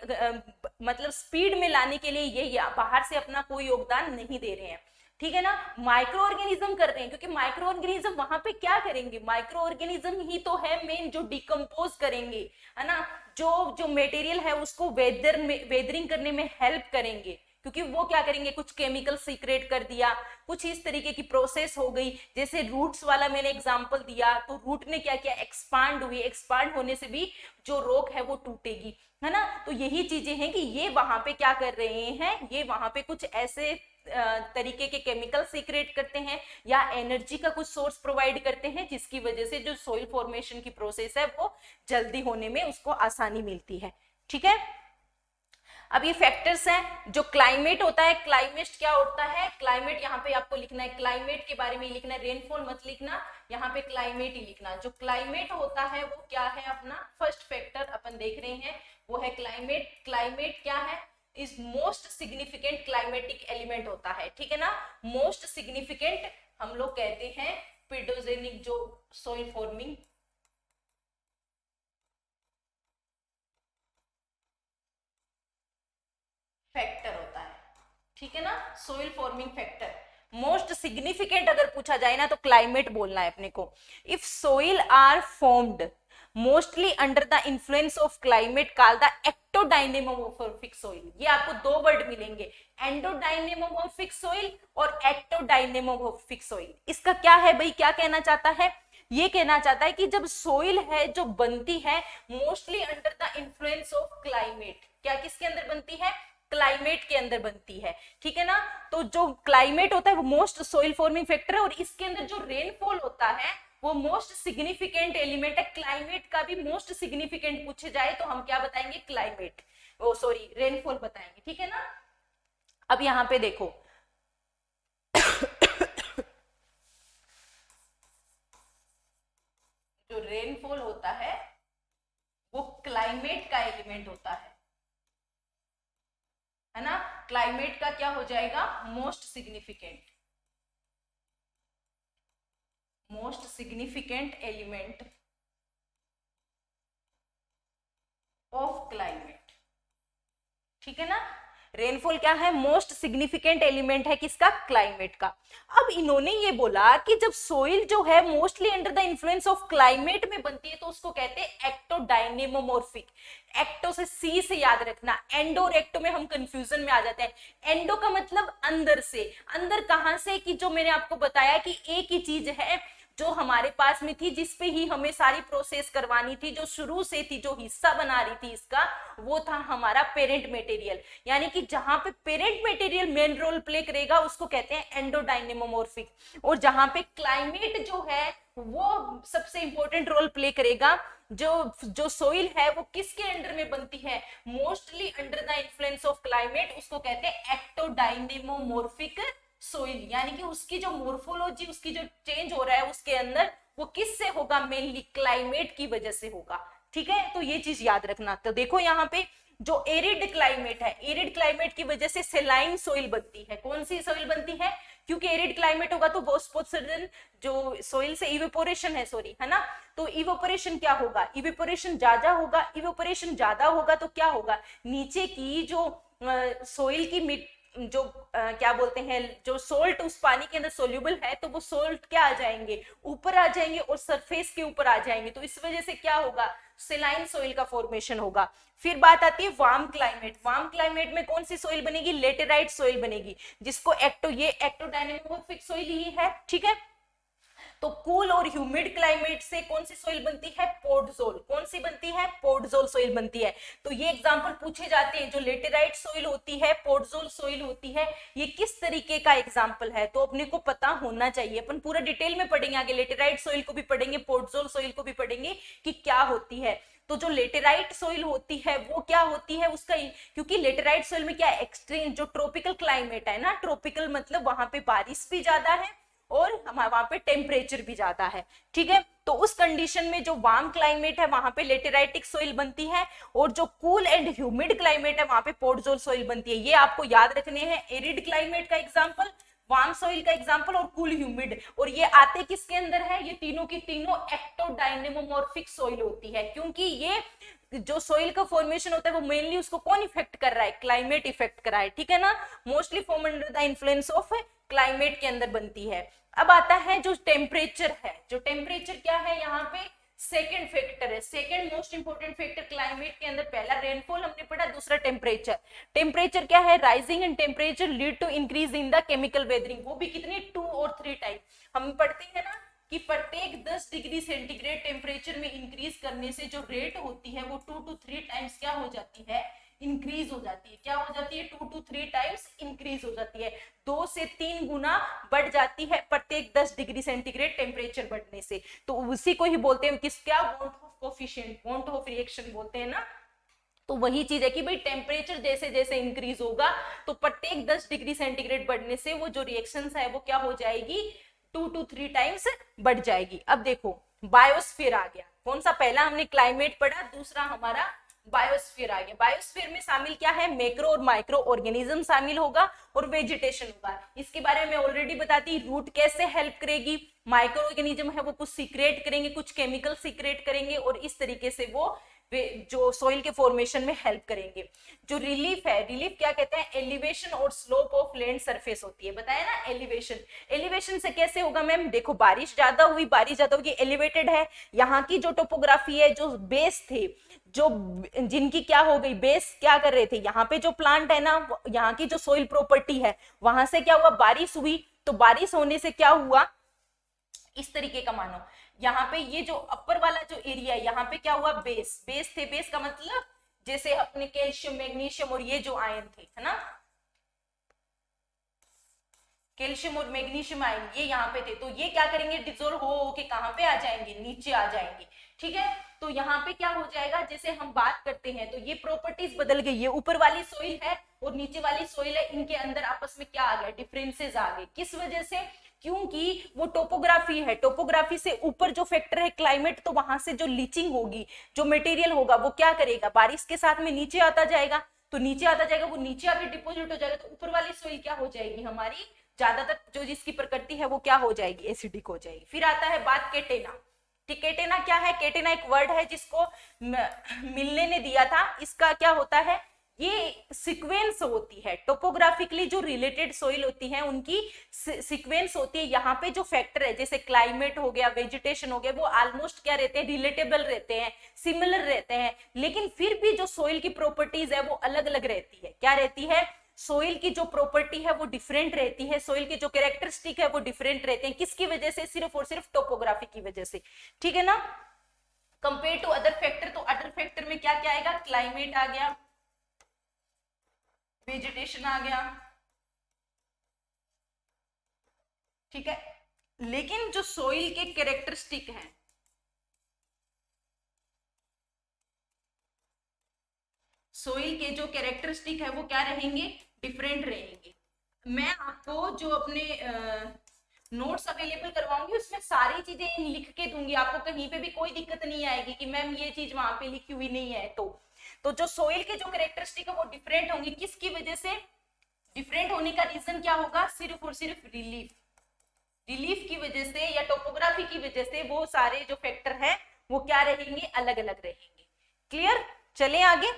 मतलब स्पीड में लाने के लिए ये बाहर से अपना कोई योगदान नहीं दे रहे हैं, ठीक है ना। माइक्रो ऑर्गेनिज्म कर रहे हैं, क्योंकि माइक्रो ऑर्गेनिज्म वहां पे क्या करेंगे, माइक्रो ऑर्गेनिज्म ही तो है मेन जो डिकम्पोज करेंगे, है ना, जो जो मटेरियल है उसको वेदरिंग करने में हेल्प करेंगे, क्योंकि वो क्या करेंगे, कुछ केमिकल सीक्रेट कर दिया, कुछ इस तरीके की प्रोसेस हो गई, जैसे रूट्स वाला मैंने एग्जांपल दिया, तो रूट ने क्या किया, एक्सपांड हुई, एक्सपांड होने से भी जो रॉक है वो टूटेगी, है ना। तो यही चीजें हैं कि ये वहां पे क्या कर रहे हैं, ये वहां पे कुछ ऐसे तरीके के केमिकल सीक्रेट करते हैं या एनर्जी का कुछ सोर्स प्रोवाइड करते हैं, जिसकी वजह से जो सोइल फॉर्मेशन की प्रोसेस है वो जल्दी होने में उसको आसानी मिलती है, ठीक है। अब ये फैक्टर्स हैं, जो क्लाइमेट होता है, क्लाइमेट क्या होता है, क्लाइमेट यहाँ पे आपको लिखना है, क्लाइमेट के बारे में लिखना है, रेनफॉल मत लिखना, यहाँ पे क्लाइमेट ही लिखना। जो क्लाइमेट होता है वो क्या है, अपना फर्स्ट फैक्टर अपन देख रहे हैं वो है क्लाइमेट। क्लाइमेट क्या है, is most significant climatic element होता है, ठीक है ना। मोस्ट सिग्निफिकेंट हम लोग कहते हैं पेडोजेनिक जो सोइल फॉर्मिंग फैक्टर होता है, ठीक है ना, soil forming factor most significant अगर पूछा जाए ना तो क्लाइमेट बोलना है अपने को। If soil are formed mostly under the influence of climate called the ectodynamomorphic soil, ये आपको दो वर्ड मिलेंगे, एंडोडायनेमोमॉर्फिक सोइल और एक्टोडायनेमोमॉर्फिक सोइल। इसका क्या है भाई, क्या कहना चाहता है, ये कहना चाहता है कि जब सोइल है जो बनती है mostly under the influence of climate, क्या किसके अंदर बनती है, क्लाइमेट के अंदर बनती है, ठीक है ना। तो जो क्लाइमेट होता है वो मोस्ट सोइल फॉर्मिंग फैक्टर है, और इसके अंदर जो रेनफॉल होता है वो मोस्ट सिग्निफिकेंट एलिमेंट है। क्लाइमेट का भी मोस्ट सिग्निफिकेंट पूछे जाए तो हम क्या बताएंगे, क्लाइमेट, ओ सॉरी रेनफॉल बताएंगे, ठीक है ना। अब यहाँ पे देखो जो रेनफॉल होता है वो क्लाइमेट का एलिमेंट होता है ना, क्लाइमेट का क्या हो जाएगा, most significant element of climate, ठीक है ना। रेनफॉल क्या है, मोस्ट सिग्निफिकेंट एलिमेंट है किसका, क्लाइमेट का। अब इन्होंने ये बोला कि जब सोइल जो है mostly under the influence of climate में बनती है तो उसको कहते हैं एक्टोडायनेमोमॉर्फिक। एक्टो से सी से याद रखना, एंडो और एक्टो में हम कंफ्यूजन में आ जाते हैं। एंडो का मतलब अंदर से, अंदर कहां से, कि जो मैंने आपको बताया कि एक ही चीज है जो हमारे पास में थी, जिसपे ही हमें सारी प्रोसेस करवानी थी, जो शुरू से थी, जो हिस्सा बना रही थी इसका, वो था हमारा पेरेंट मटेरियल। यानी कि जहां पे parent material main role play करेगा उसको कहते हैं एंडोडायनेमोमॉर्फिक, और जहां पे क्लाइमेट जो है वो सबसे इंपॉर्टेंट रोल प्ले करेगा। जो सोइल है वो किसके अंडर में बनती है, mostly under the influence of climate, उसको कहते हैं एक्टोडायनेमोमॉर्फिक सोइल। यानी कि उसकी जो मोर्फोलॉजी, उसकी जो चेंज हो रहा है उसके अंदर, वो किससे होगा, मेनली क्लाइमेट की वजह से होगा। ठीक है, तो ये चीज याद रखना। तो देखो यहाँ पे जो एरिड क्लाइमेट है, एरिड क्लाइमेट की वजह से सेलाइन सोइल बनती है। कौन सी सोइल बनती है, क्योंकि एरिड क्लाइमेट होगा तो वास्पोत्सर्जन, जो सोइल से इवेपोरेशन है ना, तो इवेपोरेशन क्या होगा, इवेपोरेशन ज्यादा होगा। इवेपोरेशन ज्यादा होगा तो क्या होगा, नीचे की जो सोइल की जो क्या बोलते हैं, जो सोल्ट उस पानी के अंदर सोल्यूबल है, तो वो सोल्ट क्या आ जाएंगे, ऊपर आ जाएंगे और सरफेस के ऊपर आ जाएंगे। तो इस वजह से क्या होगा, सेलाइन सोइल का फॉर्मेशन होगा। फिर बात आती है वार्म क्लाइमेट। वार्म क्लाइमेट में कौन सी सोइल बनेगी, लेटेराइट सोइल बनेगी, जिसको ये एक्टोडायनेमोमॉर्फिक सोइल ही है। ठीक है, तो कूल और ह्यूमिड क्लाइमेट से कौन सी सोइल बनती है, पोडजोल। कौन सी बनती है, पोडजोल सोइल बनती है। तो ये एग्जांपल पूछे जाते हैं, जो लेटेराइट सोइल होती है, पोडजोल सोइल होती है, ये किस तरीके का एग्जांपल है, तो अपने को पता होना चाहिए। अपन पूरा डिटेल में पढ़ेंगे आगे, लेटेराइट सोइल को भी पढ़ेंगे, पोडजोल सोइल को भी पढ़ेंगे कि क्या होती है। तो जो लेटेराइट सोइल होती है वो क्या होती है उसका, क्योंकि लेटेराइट सोइल में क्या एक्सट्रीम जो ट्रॉपिकल क्लाइमेट है ना, ट्रॉपिकल मतलब वहां पे बारिश भी ज्यादा है और वहां पे टेम्परेचर भी ज्यादा है। ठीक है, तो उस कंडीशन में जो वार्म क्लाइमेट है वहां पे लेटेराइटिक सोइल बनती है, और जो कूल एंड ह्यूमिड क्लाइमेट है वहां पे पोडजोल सोइल बनती है। ये आपको याद रखने हैं, एरिड क्लाइमेट का एग्जांपल, वार्म सोइल का एग्जांपल और कूल ह्यूमिड। और ये आते किसके अंदर है, ये तीनों की तीनों एक्टोडायनेमोमॉर्फिक सोइल होती है, क्योंकि ये जो सोइल का फॉर्मेशन होता है वो मेनली उसको कौन इफेक्ट कर रहा है, क्लाइमेट इफेक्ट कर रहा है। ठीक है ना, mostly form under the influence of climate के अंदर बनती है। अब आता है जो टेम्परेचर है, जो टेम्परेचर क्या है, यहाँ पे सेकेंड फैक्टर है, second most important factor climate के अंदर। पहला रेनफॉल हमने पढ़ा, दूसरा टेम्परेचर। टेम्परेचर क्या है, rising in temperature lead to increase in the chemical weathering, वो भी कितनी 2 और 3 टाइम। हम पढ़ते हैं ना कि प्रत्येक 10 डिग्री सेंटीग्रेड टेम्परेचर में इंक्रीज करने से जो रेट होती है वो 2 to 3 टाइम्स क्या हो जाती है, इंक्रीज हो जाती है। क्या हो जाती है, 2 to 3 टाइम्स इंक्रीज हो जाती है, 2 से 3 गुना बढ़ जाती है प्रत्येक 10 डिग्री सेंटीग्रेड टेम्परेचर बढ़ने से। तो उसी को ही बोलते हैं किस, क्या, warmth of coefficient, warmth of reaction बोलते हैं ना। तो वही चीज है कि भाई टेम्परेचर जैसे जैसे इंक्रीज होगा तो प्रत्येक 10 डिग्री सेंटीग्रेड बढ़ने से वो जो रिएक्शंस है वो क्या हो जाएगी, 2 to 3 टाइम्स बढ़ जाएगी। अब देखो बायोस्फीयर आ गया, कौन सा, पहला हमने क्लाइमेट पढ़ा, दूसरा हमारा बायोस्फीयर आ गया। बायोस्फीयर में शामिल क्या है, मैक्रो और माइक्रो ऑर्गेनिज्म शामिल होगा और वेजिटेशन होगा। इसके बारे में ऑलरेडी बताती, रूट कैसे हेल्प करेगी, माइक्रो ऑर्गेनिज्म है वो कुछ सीक्रेट करेंगे, कुछ केमिकल सीक्रेट करेंगे और इस तरीके से वो जो सोइल के फॉर्मेशन में हेल्प करेंगे। जो रिलीफ है, रिलीफ क्या कहते हैं, एलिवेशन और स्लोप ऑफ लैंड सरफेस होती है, बताया ना। एलिवेशन, एलिवेशन से कैसे होगा मैम, देखो बारिश ज्यादा हुई, बारिश ज्यादा होगी, एलिवेटेड है, यहाँ की जो टोपोग्राफी है, जो बेस थे, जो जिनकी क्या हो गई, बेस क्या कर रहे थे, यहाँ पे जो प्लांट है ना, यहाँ की जो सोइल प्रॉपर्टी है, वहां से क्या हुआ, बारिश हुई, तो बारिश होने से क्या हुआ, इस तरीके का मानो, यहाँ पे ये जो अपर वाला जो एरिया है, यहाँ पे क्या हुआ, बेस, बेस थे, बेस का मतलब जैसे अपने कैल्शियम, मैग्नीशियम और ये जो आयन थे, है ना, कैल्शियम और मैग्नीशियम आयन ये यहाँ पे थे, तो ये क्या करेंगे, डिसोल्व हो के कहाँ पे आ जाएंगे, नीचे आ जाएंगे। ठीक है, तो यहाँ पे क्या हो जाएगा, जैसे हम बात करते हैं तो ये प्रॉपर्टीज बदल गई, ये ऊपर वाली सोइल है और नीचे वाली सोइल है, इनके अंदर आपस में क्या आ गया, डिफरेंसेस आ गए। किस वजह से, क्योंकि वो टोपोग्राफी है, टोपोग्राफी से ऊपर जो फैक्टर है क्लाइमेट, तो वहां से जो लीचिंग होगी, जो मटेरियल होगा वो क्या करेगा, बारिश के साथ में नीचे आता जाएगा, तो नीचे आता जाएगा, वो नीचे आके डिपोजिट हो जाएगा, तो ऊपर वाली सोइल क्या हो जाएगी हमारी, ज्यादातर जो जिसकी प्रकृति है वो क्या हो जाएगी, एसिडिक हो जाएगी। फिर आता है बात केटेना। ठीक, केटेना क्या है, केटेना एक वर्ड है जिसको मिलने ने दिया था। इसका क्या होता है, ये सीक्वेंस होती है, टोपोग्राफिकली जो रिलेटेड सोइल होती है उनकी सीक्वेंस होती है। यहाँ पे जो फैक्टर है जैसे क्लाइमेट हो गया, वेजिटेशन हो गया, वो ऑलमोस्ट क्या रहते हैं, रिलेटेबल रहते हैं, सिमिलर रहते हैं, लेकिन फिर भी जो सोइल की प्रॉपर्टीज है वो अलग अलग रहती है। क्या रहती है, सोइल की जो प्रॉपर्टी है वो डिफरेंट रहती है, सोइल की जो कैरेक्टरिस्टिक है वो डिफरेंट रहते हैं। किसकी वजह से? सिर्फ और सिर्फ टोपोग्राफी की वजह से, ठीक है ना। कंपेयर टू अदर फैक्टर, तो अदर फैक्टर में क्या क्या आएगा? क्लाइमेट आ गया, वेजिटेशन आ गया, ठीक है। लेकिन जो सोइल के कैरेक्टरिस्टिक हैं, सोइल के जो कैरेक्टरिस्टिक है वो क्या रहेंगे? डिफरेंट रहेंगे। मैं आपको जो अपने नोट्स अवेलेबल करवाऊंगी उसमें सारी चीजें लिख के दूंगी, आपको कहीं पे भी कोई दिक्कत नहीं आएगी कि मैम ये चीज वहां पे लिखी हुई नहीं है। तो जो सोइल के जो कैरेक्टरिस्टिक है वो डिफरेंट होंगी। किसकी वजह से डिफरेंट होने का रीजन क्या होगा? सिर्फ और सिर्फ रिलीफ, रिलीफ की वजह से या टोपोग्राफी की वजह से वो सारे जो फैक्टर हैं वो क्या रहेंगे? अलग अलग रहेंगे। क्लियर? चलें आगे।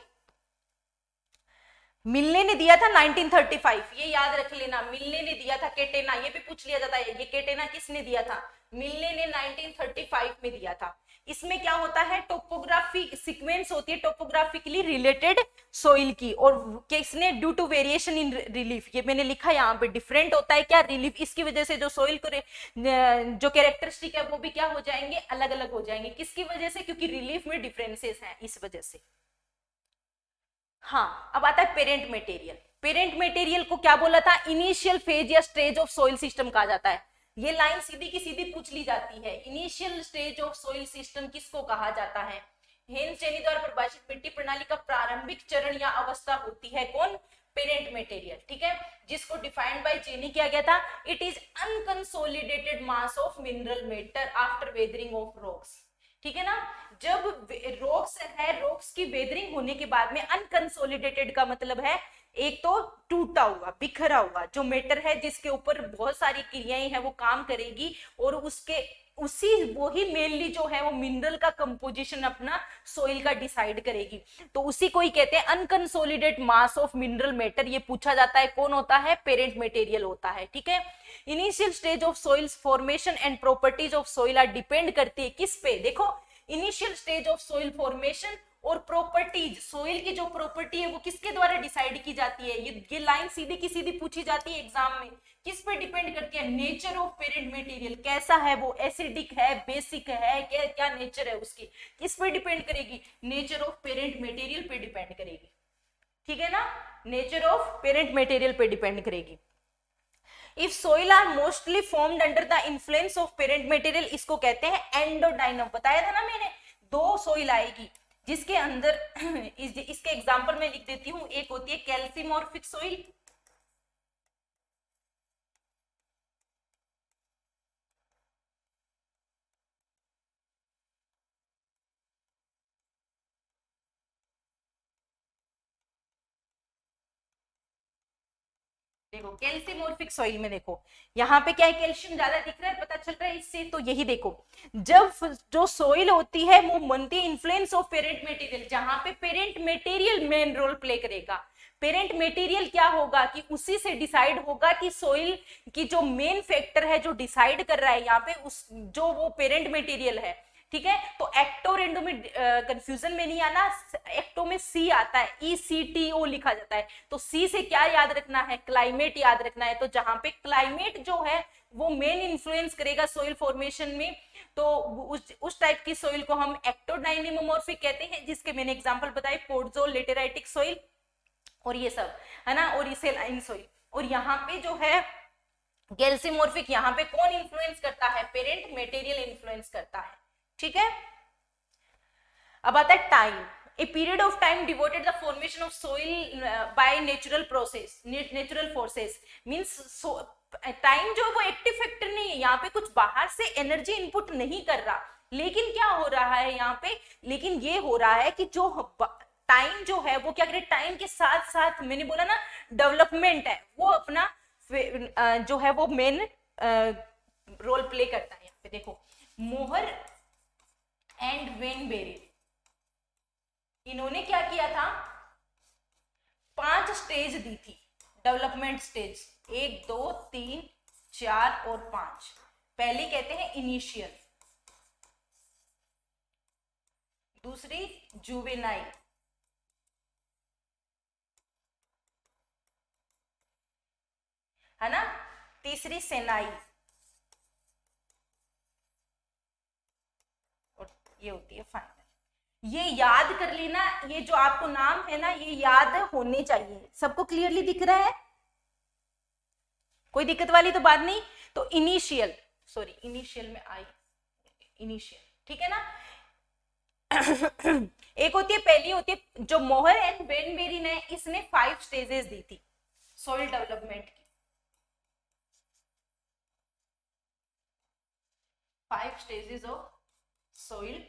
मिलने ने दिया था 1935, ये याद रख लेना। मिलने ने दिया था केटेना, ये भी पूछ लिया जाता है, ये केटेना किसने दिया था? मिलने ने 1935 में दिया था। इसमें क्या होता है? टोपोग्राफी सीक्वेंस होती है टोपोग्राफिकली रिलेटेड सोइल की, और किसने? Due to variation in relief, ये मैंने लिखा यहाँ पे। डिफरेंट होता है क्या? रिलीफ। इसकी वजह से जो सोइल को जो कैरेक्टरिस्टिक है वो भी क्या हो जाएंगे? अलग अलग हो जाएंगे। किसकी वजह से? क्योंकि रिलीफ में डिफरेंसेस हैं, इस वजह से। हाँ, अब आता है पेरेंट मटेरियल। पेरेंट मटेरियल को क्या बोला था? इनिशियल फेज या स्टेज ऑफ सोइल सिस्टम कहा जाता है। ये लाइन सीधी की सीधी पूछ ली जाती है। Initial stage of soil system किसको कहा जाता है? हेन चेनी द्वारा परिभाषित मिट्टी प्रणाली का प्रारंभिक चरण या अवस्था होती है कौन? पेरेंट मटेरियल, ठीक है, जिसको डिफाइंड बाय चेनी किया गया था। It is unconsolidated mass of mineral matter after weathering of rocks, ठीक है ना। जब रॉक्स है, रॉक्स की वेदरिंग होने के बाद में अनकंसोलिडेटेड का मतलब है एक तो टूटा हुआ, बिखरा हुआ जो मैटर है, जिसके ऊपर बहुत सारी क्रियाएं हैं वो काम करेगी, और उसके उसी वही मेनली जो है वो मिनरल का कंपोजिशन अपना सोइल का डिसाइड करेगी। तो उसी को ही कहते हैं अनकंसोलिडेट मास ऑफ मिनरल मैटर। ये पूछा जाता है कौन होता है? पेरेंट मटेरियल होता है, ठीक है। Initial stage of soils formation and properties of soil are depend करती है किस पे? देखो, initial stage of soil formation और प्रॉपर्टीज, सोइल की जो प्रॉपर्टी है वो किसके द्वारा डिसाइड की जाती है? ये लाइन सीधी की सीधी पूछी जाती है एग्जाम में। किस पे डिपेंड करती है? नेचर ऑफ पेरेंट मटेरियल, कैसा है वो, एसिडिक है, बेसिक है, क्या क्या नेचर है उसकी, किस पे डिपेंड करेगी? नेचर ऑफ पेरेंट मटेरियल पे डिपेंड करेगी, ठीक है ना। नेचर ऑफ पेरेंट मटेरियल पे डिपेंड करेगी। If soil are mostly formed under the influence of parent material, इसको कहते हैं एंडोडाइनम। बताया था ना मैंने, दो सोइल आएगी जिसके अंदर इसके एग्जांपल में लिख देती हूँ। एक होती है कैल्सीमॉर्फिक सोइल, देखो कैल्सीमोर्फिक सॉइल में देखो यहाँ पे क्या है? कैल्शियम ज्यादा दिख रहा है, पता चल रहा है इससे। तो यही देखो, जब जो सॉइल होती है वो बनती है इन्फ्लुएंस ऑफ पेरेंट मटेरियल, जहां पे parent material main role play करेगा। पेरेंट मटेरियल क्या होगा कि उसी से डिसाइड होगा कि सॉइल की जो मेन फैक्टर है जो डिसाइड कर रहा है यहाँ पे उस जो वो पेरेंट मटेरियल है, ठीक है। तो एक्टो और एंडो में कंफ्यूजन में नहीं आना, एक्टो में सी आता है, ECTO लिखा जाता है। तो सी से क्या याद रखना है? क्लाइमेट याद रखना है। तो जहां पे क्लाइमेट जो है वो मेन इन्फ्लुएंस करेगा सोइल फॉर्मेशन में, तो उस टाइप की सोइल को हम एक्टोडाइनेमोमॉर्फिक कहते हैं, जिसके मैंने एग्जांपल बताए पोर्टजोल, लेटेराइटिक सोइल और ये सब, है ना, और इसे लाइन सोइल। और यहाँ पे जो है कैल्सीमॉर्फिक, यहाँ पे कौन इन्फ्लुएंस करता है? पेरेंट मटेरियल इन्फ्लुएंस करता है, ठीक है। अब आता है time. A period of time devoted the formation of soil by natural process, natural forces, means time जो है वो एक्टिव फैक्टर नहीं है, यहाँ पे कुछ बाहर से एनर्जी इनपुट नहीं कर रहा। लेकिन क्या हो रहा है यहाँ पे? लेकिन ये हो रहा है कि जो टाइम जो है वो क्या करे? टाइम के साथ साथ मैंने बोला ना डेवलपमेंट है, वो अपना जो है वो मेन रोल प्ले करता है। यहाँ पे देखो, मोहर एंड वेनबेरी, इन्होंने क्या किया था? 5 स्टेज दी थी, डेवलपमेंट स्टेज, 1 2 3 4 और 5। पहली कहते हैं इनिशियल, दूसरी जुवेनाइल, तीसरी सेनाई, और ये होती है फाइनल। ये याद कर लेना, ये जो आपको नाम है ना ये याद होने चाहिए। सबको क्लियरली दिख रहा है? कोई दिक्कत वाली तो बात नहीं। तो इनिशियल, सॉरी इनिशियल में आई, इनिशियल, ठीक है ना। एक होती है, पहली होती है जो मोहर एंड वेनबेरी ने, इसने 5 स्टेजेस दी थी सॉइल डेवलपमेंट की। 5 stages of soil,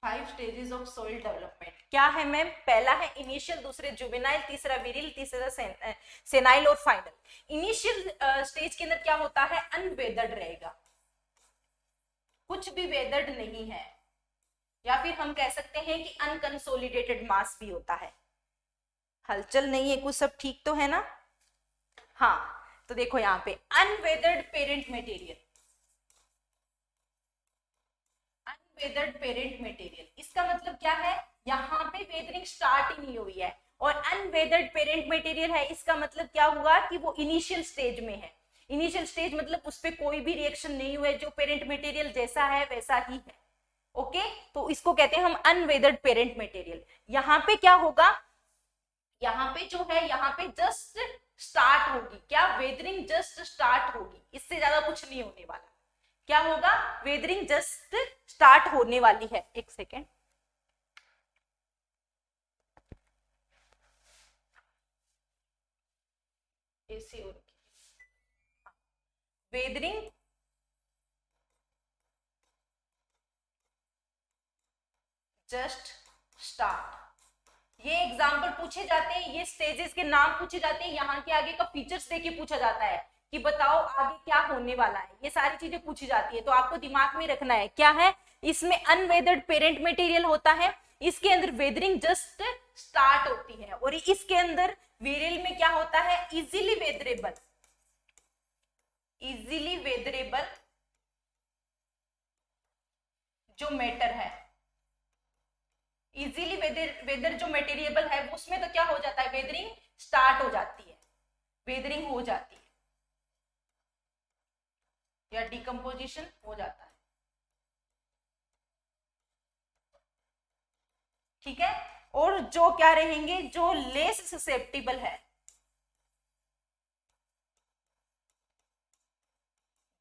five stages of soil development क्या है मैम? पहला है इनिशियल, दूसरे जुवेनाइल, तीसरा विरिल, तीसरा सेनाइल और फाइनल। इनिशियल स्टेज के अंदर क्या होता है? अनवेदर्ड रहेगा, कुछ भी वेदर्ड नहीं है, या फिर हम कह सकते हैं कि अनकंसोलिडेटेड मास भी होता है। हलचल नहीं है कुछ, सब ठीक तो है ना? हाँ, तो देखो यहाँ पे unweathered parent material, unweathered parent material, इसका मतलब क्या है? यहाँ पे वेदरिंग स्टार्ट ही नहीं हुई है, और अनवेदर्ड पेरेंट मटेरियल है, इसका मतलब क्या हुआ कि वो इनिशियल स्टेज में है। इनिशियल स्टेज मतलब उस पर कोई भी रिएक्शन नहीं हुआ है, जो पेरेंट मटेरियल जैसा है वैसा ही है। ओके, तो इसको कहते हैं हम अनवेदर्ड पेरेंट मटेरियल। यहाँ पे क्या होगा? यहाँ पे जो है, यहाँ पे जस्ट स्टार्ट होगी, क्या वेदरिंग जस्ट स्टार्ट होगी, इससे ज्यादा कुछ नहीं होने वाला। क्या होगा? वेदरिंग जस्ट स्टार्ट होने वाली है। एक सेकेंड, ऐसे वेदरिंग जस्ट स्टार्ट, ये एग्जाम्पल पूछे जाते हैं, ये स्टेजेस के नाम पूछे जाते हैं, यहाँ के आगे का फीचर्स देके पूछा जाता है कि बताओ आगे क्या होने वाला है, ये सारी चीजें पूछी जाती है। तो आपको दिमाग में रखना है क्या है, इसमें अनवेदर्ड पेरेंट मटेरियल होता है, इसके अंदर वेदरिंग जस्ट स्टार्ट होती है, और इसके अंदर विरिल में क्या होता है? इजीली वेदरेबल, इजीली वेदरेबल जो मैटर है, इजीली वेदर जो मटेरियल है उसमें तो क्या हो जाता है? वेदरिंग स्टार्ट हो जाती है, वेदरिंग हो जाती है या डिकम्पोजिशन हो जाता है। ठीक है, और जो क्या रहेंगे? जो लेस ससेप्टिबल है,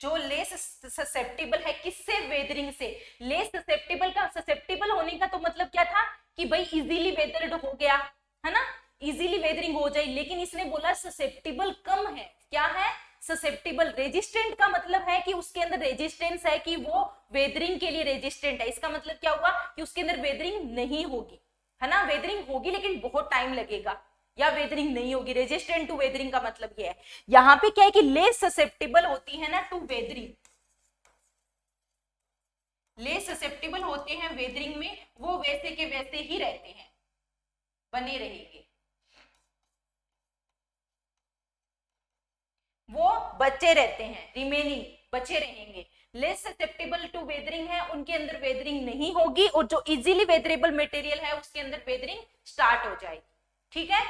जो लेस ससेप्टिबल है, किससे? वेदरिंग से। लेस ससेप्टिबल का, ससेप्टिबल होने का तो मतलब क्या था कि भाई इजीली वेदर्ड हो गया है ना, इजीली वेदरिंग हो जाए, लेकिन इसने बोला ससेप्टिबल कम है। क्या है? ससेप्टिबल। रेजिस्टेंट का मतलब है कि उसके अंदर रेजिस्टेंस है, कि वो वेदरिंग के लिए रेजिस्टेंट है। इसका मतलब क्या हुआ कि उसके अंदर वेदरिंग नहीं होगी, है ना, वेदरिंग होगी लेकिन बहुत टाइम लगेगा, या वेदरिंग नहीं होगी। रेजिस्टेंट टू वेदरिंग का मतलब ये है। यहाँ पे क्या है कि लेस ससेप्टिबल होती है ना टू वेदरिंग, लेस ससेप्टिबल होते हैं वेदरिंग में, वो वैसे के वैसे ही रहते हैं, बने रहेंगे, वो बचे रहते हैं, रिमेनिंग बचे रहेंगे। लेस ससेप्टेबल टू वेदरिंग है, उनके अंदर वेदरिंग नहीं होगी, और जो इजीली वेदरेबल मटेरियल है उसके अंदर वेदरिंग स्टार्ट हो जाएगी। ठीक है,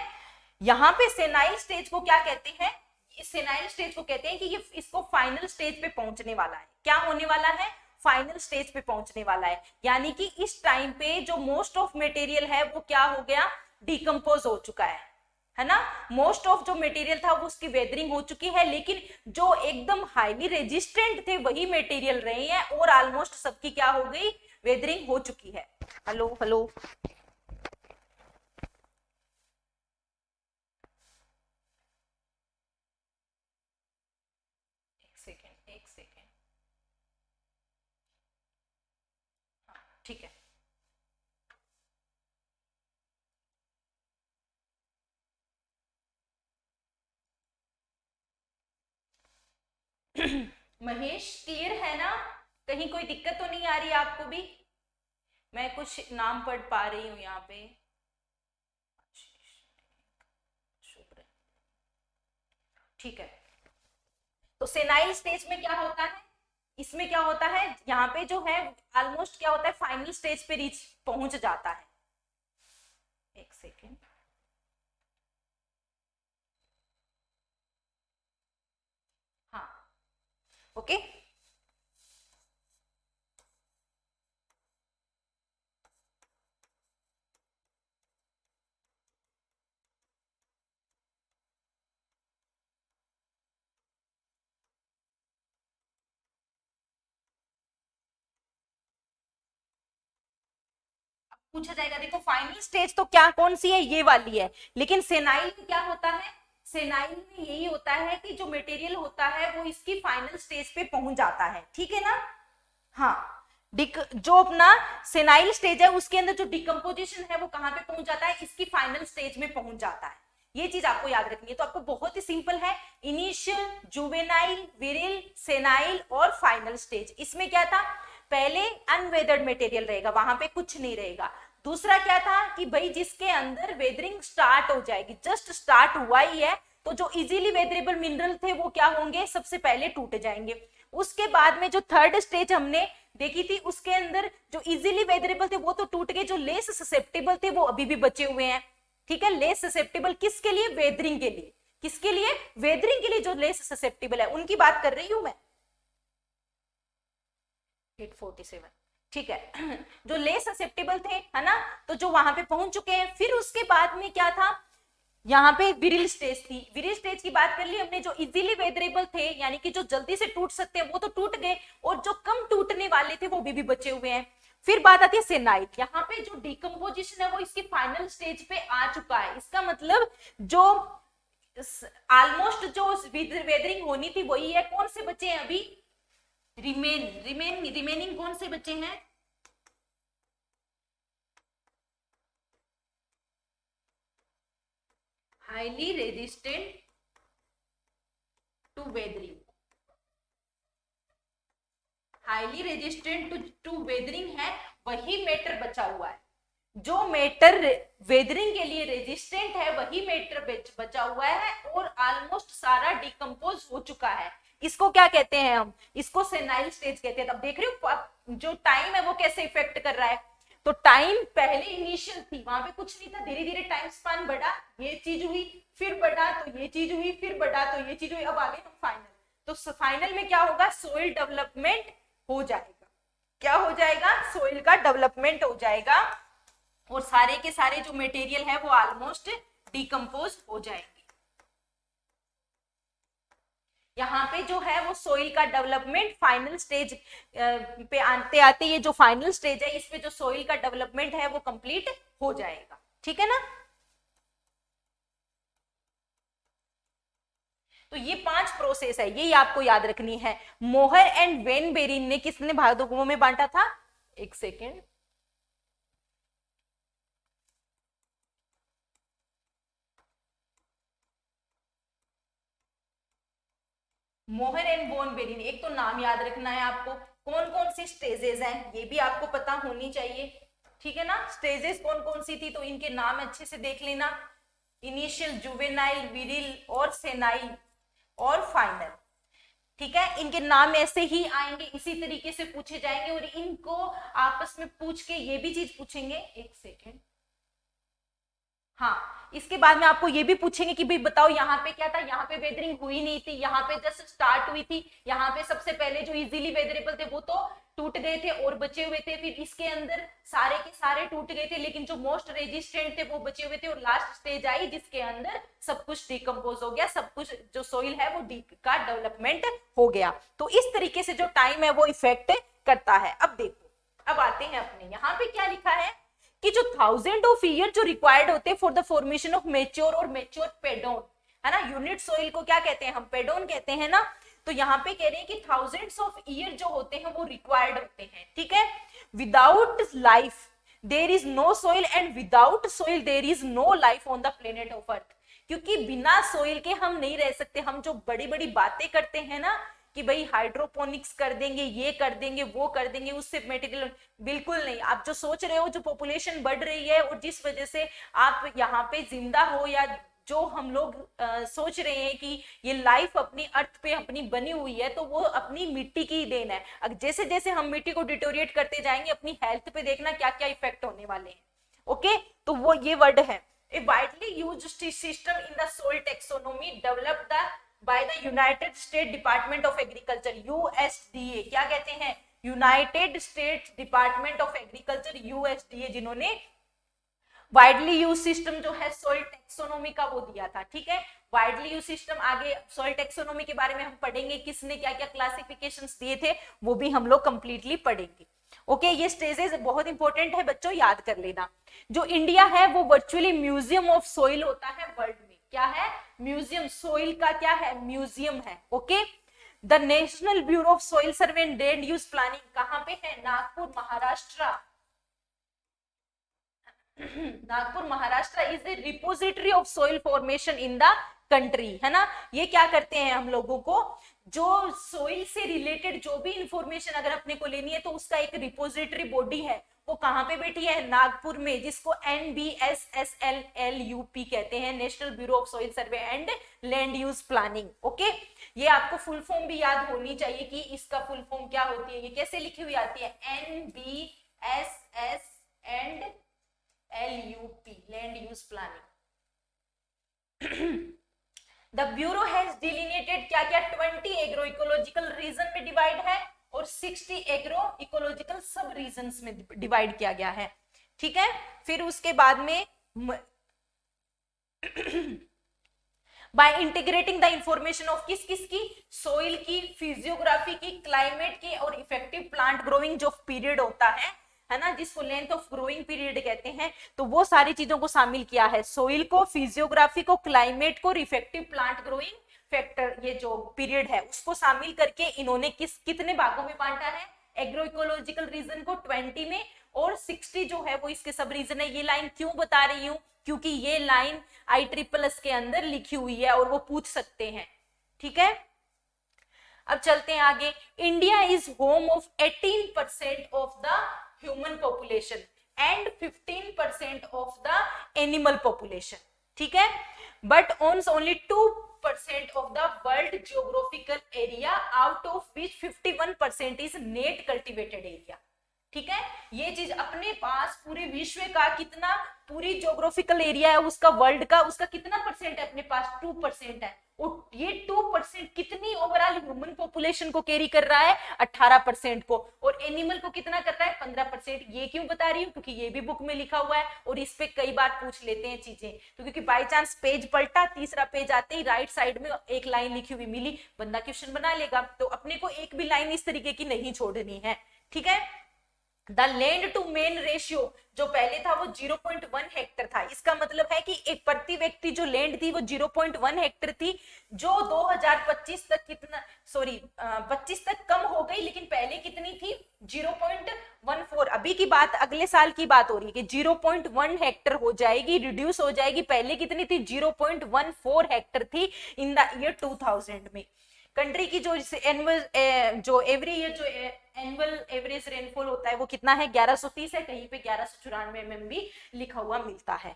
यहाँ पे सेनाइल स्टेज को क्या कहते हैं? सेनाइल स्टेज को कहते हैं कि ये इसको फाइनल स्टेज पे पहुंचने वाला है। क्या होने वाला है? फाइनल स्टेज पे पहुंचने वाला है, यानी कि इस टाइम पे जो मोस्ट ऑफ मटेरियल है वो क्या हो गया? डिकम्पोज हो चुका है ना। मोस्ट ऑफ जो मटेरियल था वो उसकी वेदरिंग हो चुकी है, लेकिन जो एकदम हाईली रेजिस्टेंट थे वही मटेरियल रहे हैं, और ऑलमोस्ट सबकी क्या हो गई? वेदरिंग हो चुकी है। हेलो हेलो, एक सेकेंड, हाँ ठीक है। महेश क्लियर है ना? कहीं कोई दिक्कत तो नहीं आ रही आपको भी? मैं कुछ नाम पढ़ पा रही हूँ यहाँ पे। ठीक है, तो सेनाइल स्टेज में क्या होता है? इसमें क्या होता है? यहाँ पे जो है ऑलमोस्ट क्या होता है? फाइनल स्टेज पे रीच पहुंच जाता है। एक सेकेंड। हाँ, ओके। पूछा जाएगा, देखो फाइनल स्टेज तो क्या कौन सी है, ये वाली है, लेकिन सेनाइल में क्या होता है, सेनाइल में यही होता है कि जो मटेरियल होता है वो इसकी फाइनल स्टेज पे पहुंच जाता है, ठीक है ना। हाँ, जो अपना सेनाइल स्टेज है उसके अंदर जो डिकम्पोजिशन है वो कहां पे पहुंच जाता है, इसकी फाइनल स्टेज में पहुंच जाता है। ये चीज आपको याद रखनी है। तो आपको बहुत ही सिंपल है, इनिशियल, जुवेनाइल, विरिल, सेनाइल और फाइनल स्टेज। इसमें क्या था, पहले अनवेदर्ड मटेरियल रहेगा, वहां पे कुछ नहीं रहेगा। दूसरा क्या था कि भाई जिसके अंदर वेदरिंग स्टार्ट हो जाएगी, जस्ट स्टार्ट हुआ ही है, तो जो इजीली वेदरेबल मिनरल थे वो क्या होंगे, सबसे पहले टूट जाएंगे। उसके बाद में जो थर्ड स्टेज हमने देखी थी, उसके अंदर जो इजीली वेदरेबल थे वो तो टूट गए, जो लेस ससेप्टेबल थे वो अभी भी बचे हुए हैं, ठीक है। लेस ससेप्टेबल किसके लिए, वेदरिंग के लिए। किसके लिए, वेदरिंग के लिए जो लेस ससेप्टेबल है उनकी बात कर रही हूं मैं। 847, ठीक है। जो लेस ससेप्टेबल थे, है ना, तो जो वहां पे पहुंच चुके हैं। फिर उसके बाद में क्या था, यहाँ पे विरिल स्टेज थी। विरिल स्टेज की बात कर ली हमने, जो इजीली वेदरेबल थे यानी कि जो जल्दी से टूट सकते हैं वो तो टूट गए, और जो कम टूटने वाले थे वो भी बचे हुए हैं। फिर बात आती है सेनाइल। यहाँ पे जो डिकम्पोजिशन है वो इसकी फाइनल स्टेज पे आ चुका है। इसका मतलब जो ऑलमोस्ट जो वेदरिंग होनी थी वही है। कौन से बचे हैं अभी, रिमेनिंग कौन से बचे हैं, highly resistant to weathering. Highly resistant to weathering है, वही मेटर बचा हुआ है। जो मेटर वेदरिंग के लिए रेजिस्टेंट है वही मेटर बचा हुआ है, और ऑलमोस्ट सारा डिकम्पोज हो चुका है। इसको क्या कहते हैं हम, इसको सेनाइल स्टेज कहते हैं। तब देख रहे हो जो टाइम है वो कैसे इफेक्ट कर रहा है। तो टाइम पहले इनिशियल थी, वहां पे कुछ नहीं था, धीरे धीरे टाइम स्पान बढ़ा, ये चीज हुई, फिर बढ़ा तो ये चीज हुई, फिर बढ़ा तो ये चीज हुई, अब आगे हम फाइनल। तो फाइनल में क्या होगा, सोइल डेवलपमेंट हो जाएगा। क्या हो जाएगा, सोइल का डेवलपमेंट हो जाएगा, और सारे के सारे जो मटेरियल है वो ऑलमोस्ट डिकम्पोज हो जाएंगे। यहाँ पे जो है वो सोइल का डेवलपमेंट फाइनल स्टेज पे आते आते, ये जो फाइनल स्टेज है इसमें जो सोइल का डेवलपमेंट है वो कंप्लीट हो जाएगा, ठीक है ना। तो ये 5 प्रोसेस है, ये आपको याद रखनी है। मोहर एंड वेन बेरिन ने किसने भागों में बांटा था, एक सेकेंड, मोहर एंड वॉन बेरिन। एक तो नाम याद रखना है आपको, कौन कौन सी स्टेजेस हैं ये भी आपको पता होनी चाहिए, ठीक है ना। स्टेजेस कौन कौन सी थी तो इनके नाम अच्छे से देख लेना, इनिशियल, जुवेनाइल, विरिल और सेनाइल और फाइनल, ठीक है। इनके नाम ऐसे ही आएंगे, इसी तरीके से पूछे जाएंगे, और इनको आपस में पूछ के ये भी चीज पूछेंगे, एक सेकेंड, हाँ, इसके बाद में आपको ये भी पूछेंगे कि भाई बताओ यहाँ पे क्या था, यहाँ पे वेदरिंग हुई नहीं थी, यहाँ पे जस्ट स्टार्ट हुई थी, यहाँ पे सबसे पहले जो इजीली वेदरेबल थे वो तो टूट गए थे और बचे हुए थे, फिर इसके अंदर सारे के सारे टूट गए थे, लेकिन जो मोस्ट रेजिस्टेंट थे वो बचे हुए थे, और लास्ट स्टेज आई जिसके अंदर सब कुछ डिकम्पोज हो गया, सब कुछ जो सोइल है वो का डेवलपमेंट हो गया। तो इस तरीके से जो टाइम है वो इफेक्ट करता है। अब देखो, अब आते हैं अपने यहाँ पे क्या लिखा है कि जो 1000 ऑफ ईयर जो रिक्वायर्ड होते हैं for the formation of mature और मेच्योर पेडोन, है ना, यूनिट सोइल को क्या कहते हैं हम, पेडोन कहते हैं ना। तो यहाँ पे कह रहे हैं कि 1000 ऑफ ईयर जो होते हैं वो रिक्वायर्ड होते हैं, ठीक है। Without life there is no soil, and without soil there is no life on the planet of earth. क्योंकि बिना सोइल के हम नहीं रह सकते। हम जो बड़ी बड़ी बातें करते हैं ना कि भाई हाइड्रोपोनिक्स कर देंगे, ये कर देंगे, वो कर देंगे, उससे मटेरियल, बिल्कुल नहीं। आप जो सोच रहे हो, जो पॉपुलेशन बढ़ रही है और जिस वजह से आप यहाँ पे जिंदा हो, या जो हम लोग सोच रहे हैं कि ये लाइफ अपनी अर्थ पे अपनी बनी हुई है, तो वो अपनी मिट्टी की देन है। अब जैसे जैसे हम मिट्टी को डिटोरिएट करते जाएंगे, अपनी हेल्थ पे देखना क्या क्या इफेक्ट होने वाले हैं। ओके, तो वो ये वर्ड है, a widely used system in the soil taxonomy developed by the United State Department of Agriculture, USDA. क्या कहते हैं? United States Department of Agriculture, USDA, जिन्होंने वाइडली यूज सिस्टम जो है सोइल टेक्सोनोमी का वो दिया था। ठीक है, वाइडली यूज सिस्टम, आगे सोइल टेक्सोनोमी के बारे में हम पढ़ेंगे, किसने क्या क्या क्लासिफिकेशंस दिए थे वो भी हम लोग कंप्लीटली पढ़ेंगे। ओके, ये स्टेजेस बहुत इंपॉर्टेंट है बच्चों, याद कर लेना। जो इंडिया है वो वर्चुअली म्यूजियम ऑफ सोइल होता है वर्ल्ड में। क्या है? म्यूजियम, सोइल का क्या है? म्यूजियम है। Okay, the national bureau of soil survey and land use planning कहां पे है? Nagpur, Maharashtra. Nagpur Maharashtra is the repository of soil formation in the country, है ना। ये क्या करते हैं, हम लोगों को जो सोइल से रिलेटेड जो भी इंफॉर्मेशन अगर अपने को लेनी है तो उसका एक रिपोजिटरी बॉडी है, वो कहां पे बैठी है? नागपुर में, जिसको NBSSLLUP कहते हैं, national bureau of soil survey and land use planning. Okay, ये आपको फुल फॉर्म भी याद होनी चाहिए कि इसका फुल फॉर्म क्या होती है। ये कैसे लिखी हुई आती है? NBSS एंड LUP, land use planning. The bureau has delineated क्या क्या? 20 एग्रो इकोलॉजिकल रीजन में डिवाइड है और 60 एग्रो इकोलॉजिकल सब रीजन्स में डिवाइड किया गया है। ठीक है, फिर उसके बाद में by integrating the information of किस किस की? सोइल की, फिजियोग्राफी की, क्लाइमेट की और इफेक्टिव प्लांट ग्रोइंग जो पीरियड होता है ना, जिसको लेंथ ऑफ ग्रोइंग पीरियड कहते हैं, तो वो सारी चीजों को शामिल किया है, सोइल को, फिजियोग्राफी को, क्लाइमेट को, इफेक्टिव प्लांट ग्रोइंग फैक्टर, ये जो पीरियड है उसको शामिल करके इन्होंने कितने भागों में बांटा है? एग्रो इकोलॉजिकल रीजन को 20 में और 60 जो है वो इसके सब रीजन है। ये लाइन क्यों बता रही हूं? क्योंकि ये लाइन ISSS के अंदर लिखी हुई है और वो पूछ सकते हैं। ठीक है, अब चलते हैं आगे। India is home of 18% of the human population and 15% of the animal population. ठीक है, but owns only 2% of the world geographical area, out of which 51% is net cultivated area. ठीक है, ये चीज अपने पास पूरे विश्व का कितना, पूरी ज्योग्राफिकल एरिया है उसका, वर्ल्ड का, उसका कितना परसेंट है अपने पास? 2% है। और ये 2% कितनी ओवरऑल ह्यूमन पॉपुलेशन को कैरी कर रहा है? 18% को। और एनिमल को कितना कर रहा है? 15%। ये क्यों बता रही हूँ? क्योंकि ये भी बुक में लिखा हुआ है और इस पे कई बार पूछ लेते हैं चीजें। तो क्योंकि बाई चांस पेज पलटा, तीसरा पेज आते ही राइट साइड में एक लाइन लिखी हुई मिली, बंदा क्वेश्चन बना लेगा। तो अपने को एक भी लाइन इस तरीके की नहीं छोड़नी है। ठीक है, the land to man ratio जो पहले था वो 0.1 हेक्टर था। इसका मतलब है कि एक प्रति व्यक्ति जो लैंड थी वो 0.1 हेक्टर थी, जो 2025 तक 25 तक कम हो गई, लेकिन पहले कितनी थी? 0.14। अभी की बात, अगले साल की बात हो रही है कि 0.1 हेक्टर हो जाएगी, रिड्यूस हो जाएगी। पहले कितनी थी? 0.14 हेक्टर थी इन द ईयर 2000 में। कंट्री की जो एनुअल जो एवरी ईयर जो एनुअल एवरेज रेनफॉल होता है वो कितना है? 1130 है, कहीं पे 1194 mm भी लिखा हुआ मिलता है।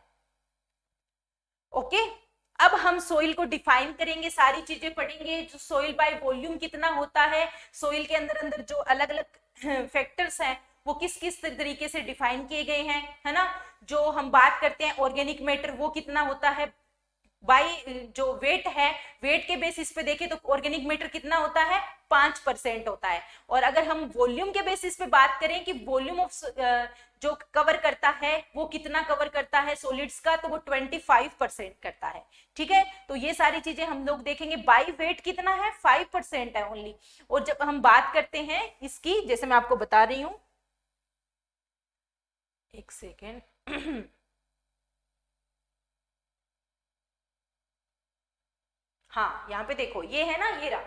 ओके, अब हम सोइल को डिफाइन करेंगे, सारी चीजें पढ़ेंगे। जो सोइल बाय वॉल्यूम कितना होता है, सोइल के अंदर अंदर जो अलग अलग फैक्टर्स हैं वो किस किस तरीके से डिफाइन किए गए हैं, है ना। जो हम बात करते हैं ऑर्गेनिक मैटर वो कितना होता है, बाई जो वेट है, वेट के बेसिस पे देखें तो ऑर्गेनिक मैटर कितना होता है? 5% होता है। और अगर हम वॉल्यूम के बेसिस पे बात करें कि वॉल्यूम ऑफ जो कवर करता है वो कितना कवर करता है सॉलिड्स का, तो वो 25% करता है। ठीक है, तो ये सारी चीजें हम लोग देखेंगे। बाई वेट कितना है? 5% है ओनली। और जब हम बात करते हैं इसकी, जैसे मैं आपको बता रही हूं, एक सेकेंड हाँ, यहाँ पे देखो, ये है ना, ये रहा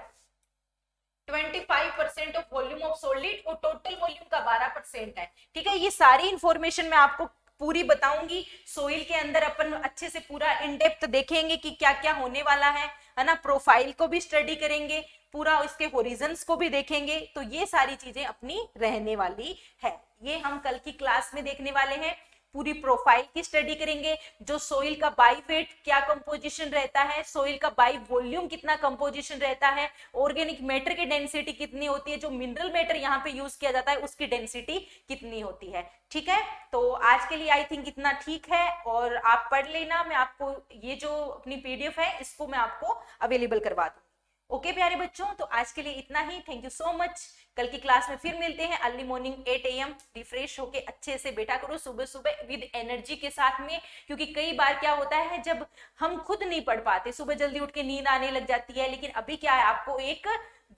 25% ऑफ वॉल्यूम ऑफ सॉलिड और टोटल वॉल्यूम का 12% है। ठीक है, ये सारी इंफॉर्मेशन मैं आपको पूरी बताऊंगी। सोइल के अंदर अपन अच्छे से पूरा इन डेप्थ देखेंगे कि क्या क्या होने वाला है ना। प्रोफाइल को भी स्टडी करेंगे, पूरा इसके होरिजन्स को भी देखेंगे। तो ये सारी चीजें अपनी रहने वाली है, ये हम कल की क्लास में देखने वाले हैं। पूरी प्रोफाइल की स्टडी करेंगे, जो सोइल का बाई वेट क्या कंपोजिशन रहता है, सोइल का बाई वॉल्यूम कितना कंपोजिशन रहता है, ऑर्गेनिक मैटर की डेंसिटी कितनी होती है, जो मिनरल मैटर यहाँ पे यूज किया जाता है उसकी डेंसिटी कितनी होती है। ठीक है, तो आज के लिए आई थिंक इतना ठीक है, और आप पढ़ लेना। मैं आपको ये जो अपनी पीडीएफ है इसको मैं आपको अवेलेबल करवा दूंगी। ओके प्यारे बच्चों, तो आज के लिए इतना ही। Thank you so much. कल की क्लास में फिर मिलते हैं अर्ली मॉर्निंग 8 AM। रिफ्रेश होके अच्छे से बैठा करो सुबह सुबह विद एनर्जी के साथ में, क्योंकि कई बार क्या होता है जब हम खुद नहीं पढ़ पाते, सुबह जल्दी उठ के नींद आने लग जाती है, लेकिन अभी क्या है आपको एक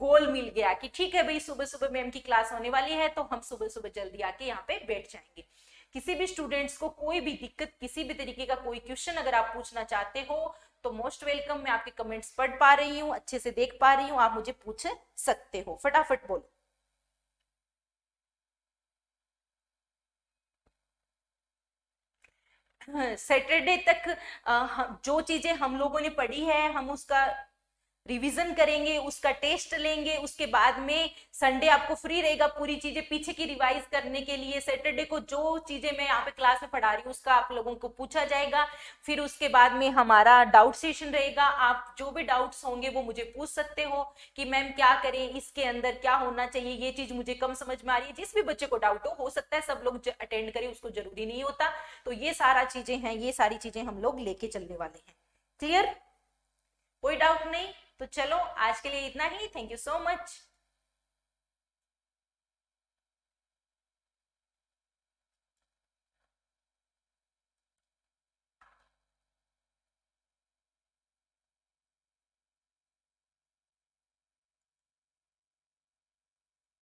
गोल मिल गया कि ठीक है भाई सुबह सुबह मैम की क्लास होने वाली है, तो हम सुबह सुबह जल्दी आके यहाँ पे बैठ जाएंगे। किसी भी स्टूडेंट्स को कोई भी दिक्कत, किसी भी तरीके का कोई क्वेश्चन अगर आप पूछना चाहते हो तो मोस्ट वेलकम। मैं आपके कमेंट्स पढ़ पा रही हूँ, अच्छे से देख पा रही हूँ, आप मुझे पूछ सकते हो, फटाफट बोलो। सैटरडे तक जो चीजें हम लोगों ने पढ़ी है हम उसका रिवीजन करेंगे, उसका टेस्ट लेंगे, उसके बाद में संडे आपको फ्री रहेगा पूरी चीजें पीछे की रिवाइज करने के लिए। सैटरडे को जो चीजें मैं यहाँ पे क्लास में पढ़ा रही हूँ उसका आप लोगों को पूछा जाएगा। फिर उसके बाद में हमारा डाउट सेशन रहेगा, आप जो भी डाउट्स होंगे वो मुझे पूछ सकते हो कि मैम क्या करें, इसके अंदर क्या होना चाहिए, ये चीज मुझे कम समझ में आ रही है। जिस भी बच्चे को डाउट हो सकता है सब लोग अटेंड करें, उसको जरूरी नहीं होता। तो ये सारा चीजें हैं, ये सारी चीजें हम लोग लेके चलने वाले हैं। क्लियर, कोई डाउट नहीं? तो चलो आज के लिए इतना ही। Thank you so much.